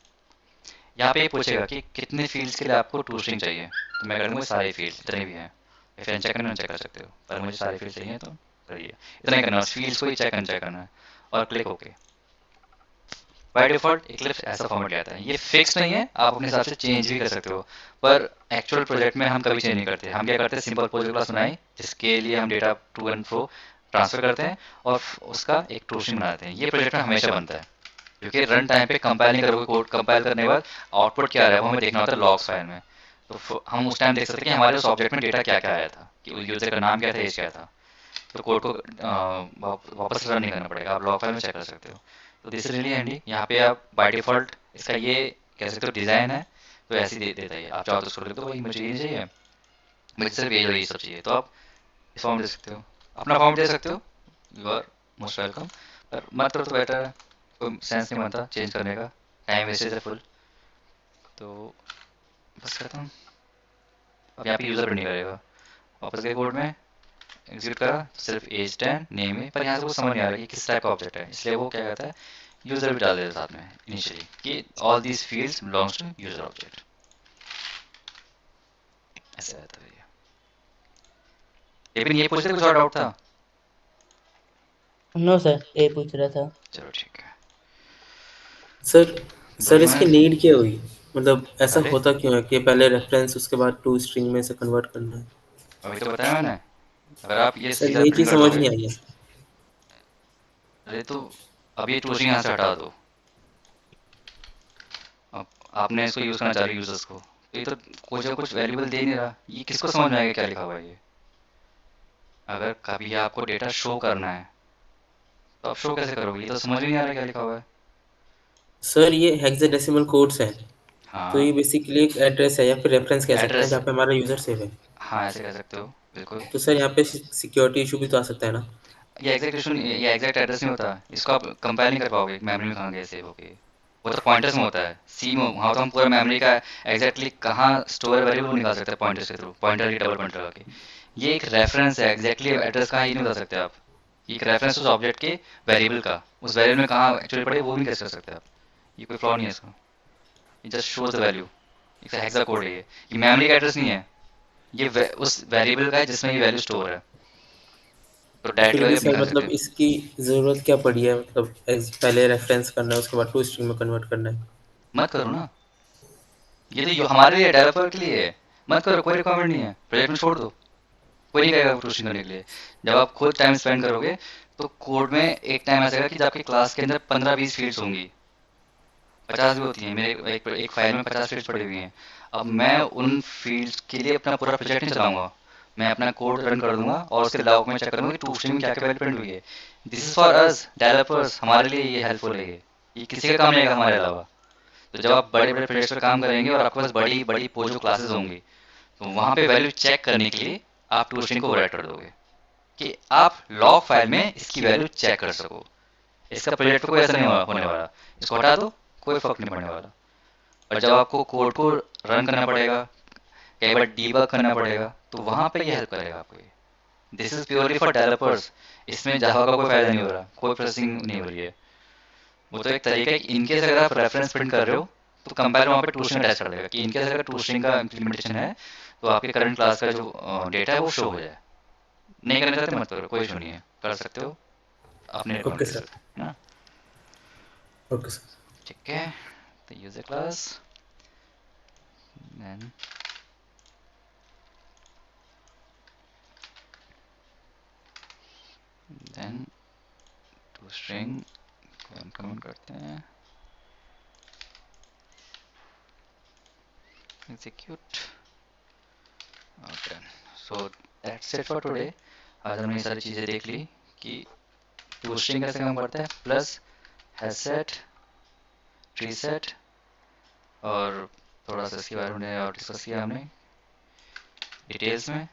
यहाँ पे ये पूछेगा कि कितने फील्ड्स के लिए आपको टू स्ट्रिंग चाहिए, तो मैं करूँगा सारे फील्ड्स जितने भी हैं। फिर अनचेक करना अनचेक कर सकते हो, पर मुझे सारे फील्ड चाहिए तो करिए। इतना ही करना है, फील्ड्स को ही चेक अनचेक करना है और click okay. By default Eclipse ऐसा फॉर्मेट आता है, ये फिक्स नहीं है, आप अपने हिसाब से चेंज भी कर सकते हो, पर एक्चुअल प्रोजेक्ट में हम कभी चेंज नहीं करते। हम क्या करते हैं, सिंपल प्रोजेक्ट क्लास बनाई जिसके लिए हम data to and fro transfer करते हैं और उसका एक टोस्टिंग बनाते हैं। ये प्रोजेक्ट में हमेशा बनता है, क्योंकि रन टाइम पे कंपाइल नहीं करोगे, कोड कंपाइल करने के बाद आउटपुट क्या आ रहा है वो हमें देखना होता है लॉग्स फाइल में। तो हम उस टाइम देख सकते हैं कि हमारे उस ऑब्जेक्ट में डेटा क्या क्या आया था, कि यूजर का नाम क्या था, एज क्या था। तो कोड को वापस रन नहीं करना पड़ेगा, आप लॉग फाइल में चेक कर सकते हो। तो दिस इज रियली हैंडी। यहाँ पे आप बाय डिफॉल्ट इसका ये कह सकते हो डिज़ाइन है, तो ऐसे ही दे देता है। आप चाहो तो उसको लिख दो भाई मुझे ये चाहिए, मुझे सिर्फ ये सब चाहिए, तो आप इस फॉर्म दे सकते हो, अपना फॉर्म दे सकते हो, यू आर मोस्ट वेलकम। पर मत करो तो बेटर है, कोई सेंस नहीं बनता चेंज करने का, टाइम वेस्टेज है फुल। तो बस खत्म। अब यहाँ पे यूज़र प्रिंट नहीं करेगा, वापस गए कोड में, एग्जीक्यूट करा तो सिर्फ एज 10 नेम है, पर यहाँ से वो समझ नहीं आ रहा कि किस टाइप का ऑब्जेक्ट है, इसलिए वो क्या कहता है यूजर भी डाल देता साथ में इनिशियली कि all these fields belongs to user object. ऐसे रहता है ये। लेकिन ये पूछ रहे थे, कुछ और डाउट था? नो सर, ये पूछ रहा था। चलो ठीक है, सर सर बढ़िया इसकी है। नीड क्या हुई, मतलब ऐसा अरे होता क्यों है कि पहले रेफरेंस उसके बाद टू स्ट्रिंग में से कन्वर्ट करना है? अभी तो बताया मैंने, अगर आप ये सर सीधा ये प्रिंट चीज़ कर समझ दोगे। नहीं आई है। अरे तो अब ये टूसिंग यहाँ से हटा दो, अब आपने इसको यूज़ करना चाह रहे यूजर्स को, तो ये तो कुछ ना कुछ वैल्यूबल दे नहीं रहा, ये किसको समझ में आएगा क्या लिखा हुआ है ये? अगर कभी आपको डेटा शो करना है तो आप शो कैसे करोगे, ये तो समझ में नहीं आ रहा क्या लिखा हुआ है। सर ये हेक्साडेसिमल कोड्स हैं, तो हाँ, ये बेसिकली एक एड्रेस है या फिर रेफरेंस कह सकते हैं एड्रेस, जहाँ पे हमारा यूजर सेव है। हाँ ऐसे कह सकते हो बिल्कुल। तो सर यहाँ पे सिक्योरिटी इशू भी तो आ सकता है ना? ये एग्जैक्ट इशू, ये एग्जैक्ट एड्रेस नहीं होता, इसको आप कंपेयर नहीं कर पाओगे मेमोरी में कहाँ गए सेव होके। वो तो पॉइंटर्स में होता है, सी में वहाँ तो हम पूरा मेमोरी का एग्जैक्टली कहाँ स्टोर वेरिएबल निकाल सकते हैं पॉइंटर्स के थ्रू, पॉइंटर की डबल पॉइंटर लगा के। ये एक रेफरेंस है, एग्जैक्टली एड्रेस कहाँ ये नहीं बता सकते आप। ये एक रेफरेंस उस ऑब्जेक्ट के वेरिएबल का, उस वेरिएबल में कहाँ एक्चुअली पड़े वो भी कैसे कर सकते हैं आप। ये कोई फ्लॉ नहीं है इसका, ये जस्ट शोज द वैल्यू। एक हेक्सा कोड है ये मेमोरी का एड्रेस नहीं है, ये उस वेरिएबल का है जिसमें ये वैल्यू स्टोर है, तो तो फिर डायरेक्टली भी वैल्यू आप सर निकाल सकते मतलब हैं। इसकी ज़रूरत क्या पड़ी है, मतलब पहले रेफरेंस करना है उसके बाद टू स्ट्रिंग में कन्वर्ट करना है? मत करो ना, ये तो हमारे लिए डेवलपर के लिए है। मत करो, कोई रिक्वायरमेंट नहीं है, प्रोजेक्ट में छोड़ दो, कोई नहीं कहेगा टूस्टिंग करने के लिए। जब आप खुद टाइम स्पेंड करोगे तो कोड में एक टाइम ऐसा आएगा कि जब आपकी क्लास के अंदर 15-20 फील्ड्स होंगी, 50 भी होती हैं, मेरे एक फाइल में 50 फील्ड्स पड़ी हुई हैं। अब मैं उन फील्ड्स के लिए अपना पूरा प्रोजेक्ट नहीं चलाऊंगा, मैं अपना कोड रन कर दूंगा और उसके लॉग में चेक करूंगा कि टूस्टिंग में क्या क्या वैल्यू प्रिंट हुई है। This is for us developers, हमारे लिए ये हेल्पफुल है, ये किसी का काम नहीं आएगा हमारे अलावा। तो जब आप बड़े बड़े प्रोजेक्ट्स पर काम करेंगे और आपके पास बड़ी बड़ी पोजो क्लासेस होंगी, तो वहां पे वैल्यू चेक करने के लिए आप टूस्टिंग को ओवरराइड कर दोगे कि आप लॉग फाइल में इसकी वैल्यू चेक कर सको। इसका प्रोजेक्ट पे कोई ऐसा नहीं होने वाला, इसको हटा दो, कोई फर्क नहीं पड़ने वाला। और जब आपको कोड को रन करना पड़ेगा, कई बार डीबग करना पड़ेगा, तो वहां पे ये हेल्प करेगा आपको ये। This is purely for developers, इसमें जावा का कोई फायदा नहीं हो रहा, कोई प्रोसेसिंग नहीं हो रही है। वो तो एक तरीका है कि इनकेस अगर आप रेफरेंस प्रिंट कर रहे हो तो कंपाइलर वहाँ पे टूस्ट्रिंग अटैच कर देगा कि इनकेस अगर टूस्ट्रिंग का इम्प्लीमेंटेशन है तो आपके करंट क्लास का जो डेटा है वो शो हो जाए। नहीं करना चाहते मत करो, कोई इशू नहीं है, कर सकते हो अपने ओके रिक्वायरमेंट सर। बेसिस पे ना। Okay sir. ठीक है, तो यूजर क्लास, देन देन टूस्ट्रिंग को हम कमेंट करते हैं, एग्जीक्यूट और done. So that's it for today. आज हमने ये सारी चीज़ें देख ली कि टूस्ट्रिंग कैसे काम करता है, प्लस हैशसेट, ट्री सेट, और थोड़ा सा इसके बारे में और डिस्कस किया हमने डिटेल्स में।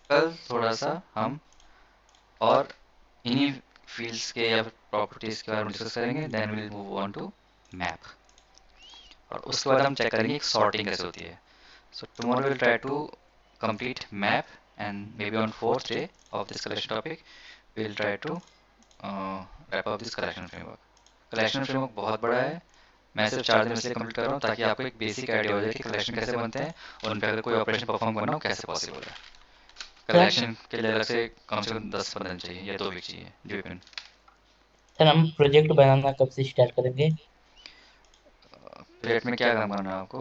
कल थोड़ा सा हम और इन्हीं फील्ड्स के या प्रॉपर्टीज के बारे में डिस्कस करेंगे, then will move on to map, और उसके बाद हम चेक करेंगे एक सॉर्टिंग कैसे होती है। So tomorrow will try to complete map, and maybe on fourth day of this collection topic we will try to wrap up this collection framework. Collection framework बहुत बड़ा है, मैं सिर्फ 4 दिन इसलिए कंप्लीट कर रहा हूँ ताकि आपको एक बेसिक आइडिया हो जाए कि कलेक्शन कैसे बनते हैं और उन पर अगर कोई ऑपरेशन परफॉर्म करना हो कैसे पॉसिबल है। सर कलेक्शन के लिए अलग से कम 10-15 दिन चाहिए या 2 वीक चाहिए, जो भी। सर हम प्रोजेक्ट बनाना कब से स्टार्ट करेंगे? प्रोजेक्ट में क्या काम करना है आपको?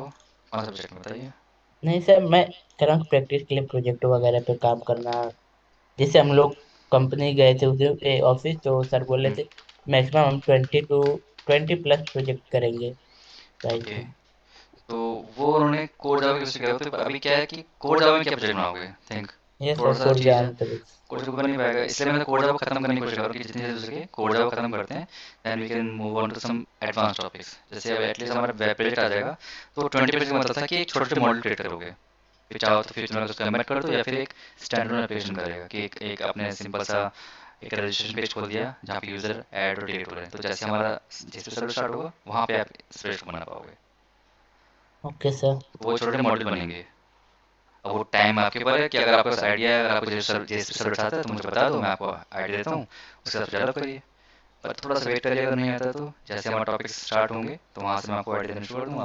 कौन सा प्रोजेक्ट में बताइए? नहीं सर, मैं करंट प्रैक्टिस के लिए प्रोजेक्ट वगैरह पे काम करना। जैसे हम लोग कंपनी गए थे उधर ऑफिस, तो सर बोले हम्म, थे मैक्सिमम हम 20 प्लस प्रोजेक्ट करेंगे साइट ओके। में। तो वो उन्होंने कोड जावा की कोशिश करा, तो अभी क्या है कि कोड जावा में क्या प्रोजेक्ट बनाओगे? थिंक ये थोड़ा सर सा कोड चीज़ है, जानते बस। कोड से ऊपर नहीं पाएगा, इसलिए मैं कोड जावा खत्म करने की कोशिश कर रहा हूँ कि जितनी जल्दी हो सके कोड जावा खत्म करते हैं। Then we can move on to some advance topics. जैसे अब एटलीस्ट हमारा वेब प्रोजेक्ट आ जाएगा, तो 20% का मतलब था कि एक छोटे छोटे मॉडल क्रिएट करोगे, फिर चाहो तो फ्यूचर में उसको कमेंट कर दो, या फिर एक स्टैंडर्ड एप्लीकेशन करेगा कि एक अपने सिंपल सा एक रजिस्ट्रेशन पेज खोल दिया जहाँ पे यूज़र ऐड और डिलीट हो रहे हैं, तो जैसे हमारा जिस पे सर्वर स्टार्ट होगा वहाँ पे आप इस पेज को बना पाओगे। Okay sir. तो वो छोटे मॉडल बनेंगे। अब वो टाइम आपके ऊपर है कि अगर आपके पास आइडिया है, अगर आपको जैसे सर्वर आता है तो मुझे बता दो, मैं आपको आइडिया देता हूँ, उसके साथ डेवलप करिए। पर थोड़ा सा वेट करिए, अगर नहीं आता तो जैसे हमारे टॉपिक्स स्टार्ट होंगे तो वहाँ से मैं आपको आइडिया देना शुरू कर दूँगा।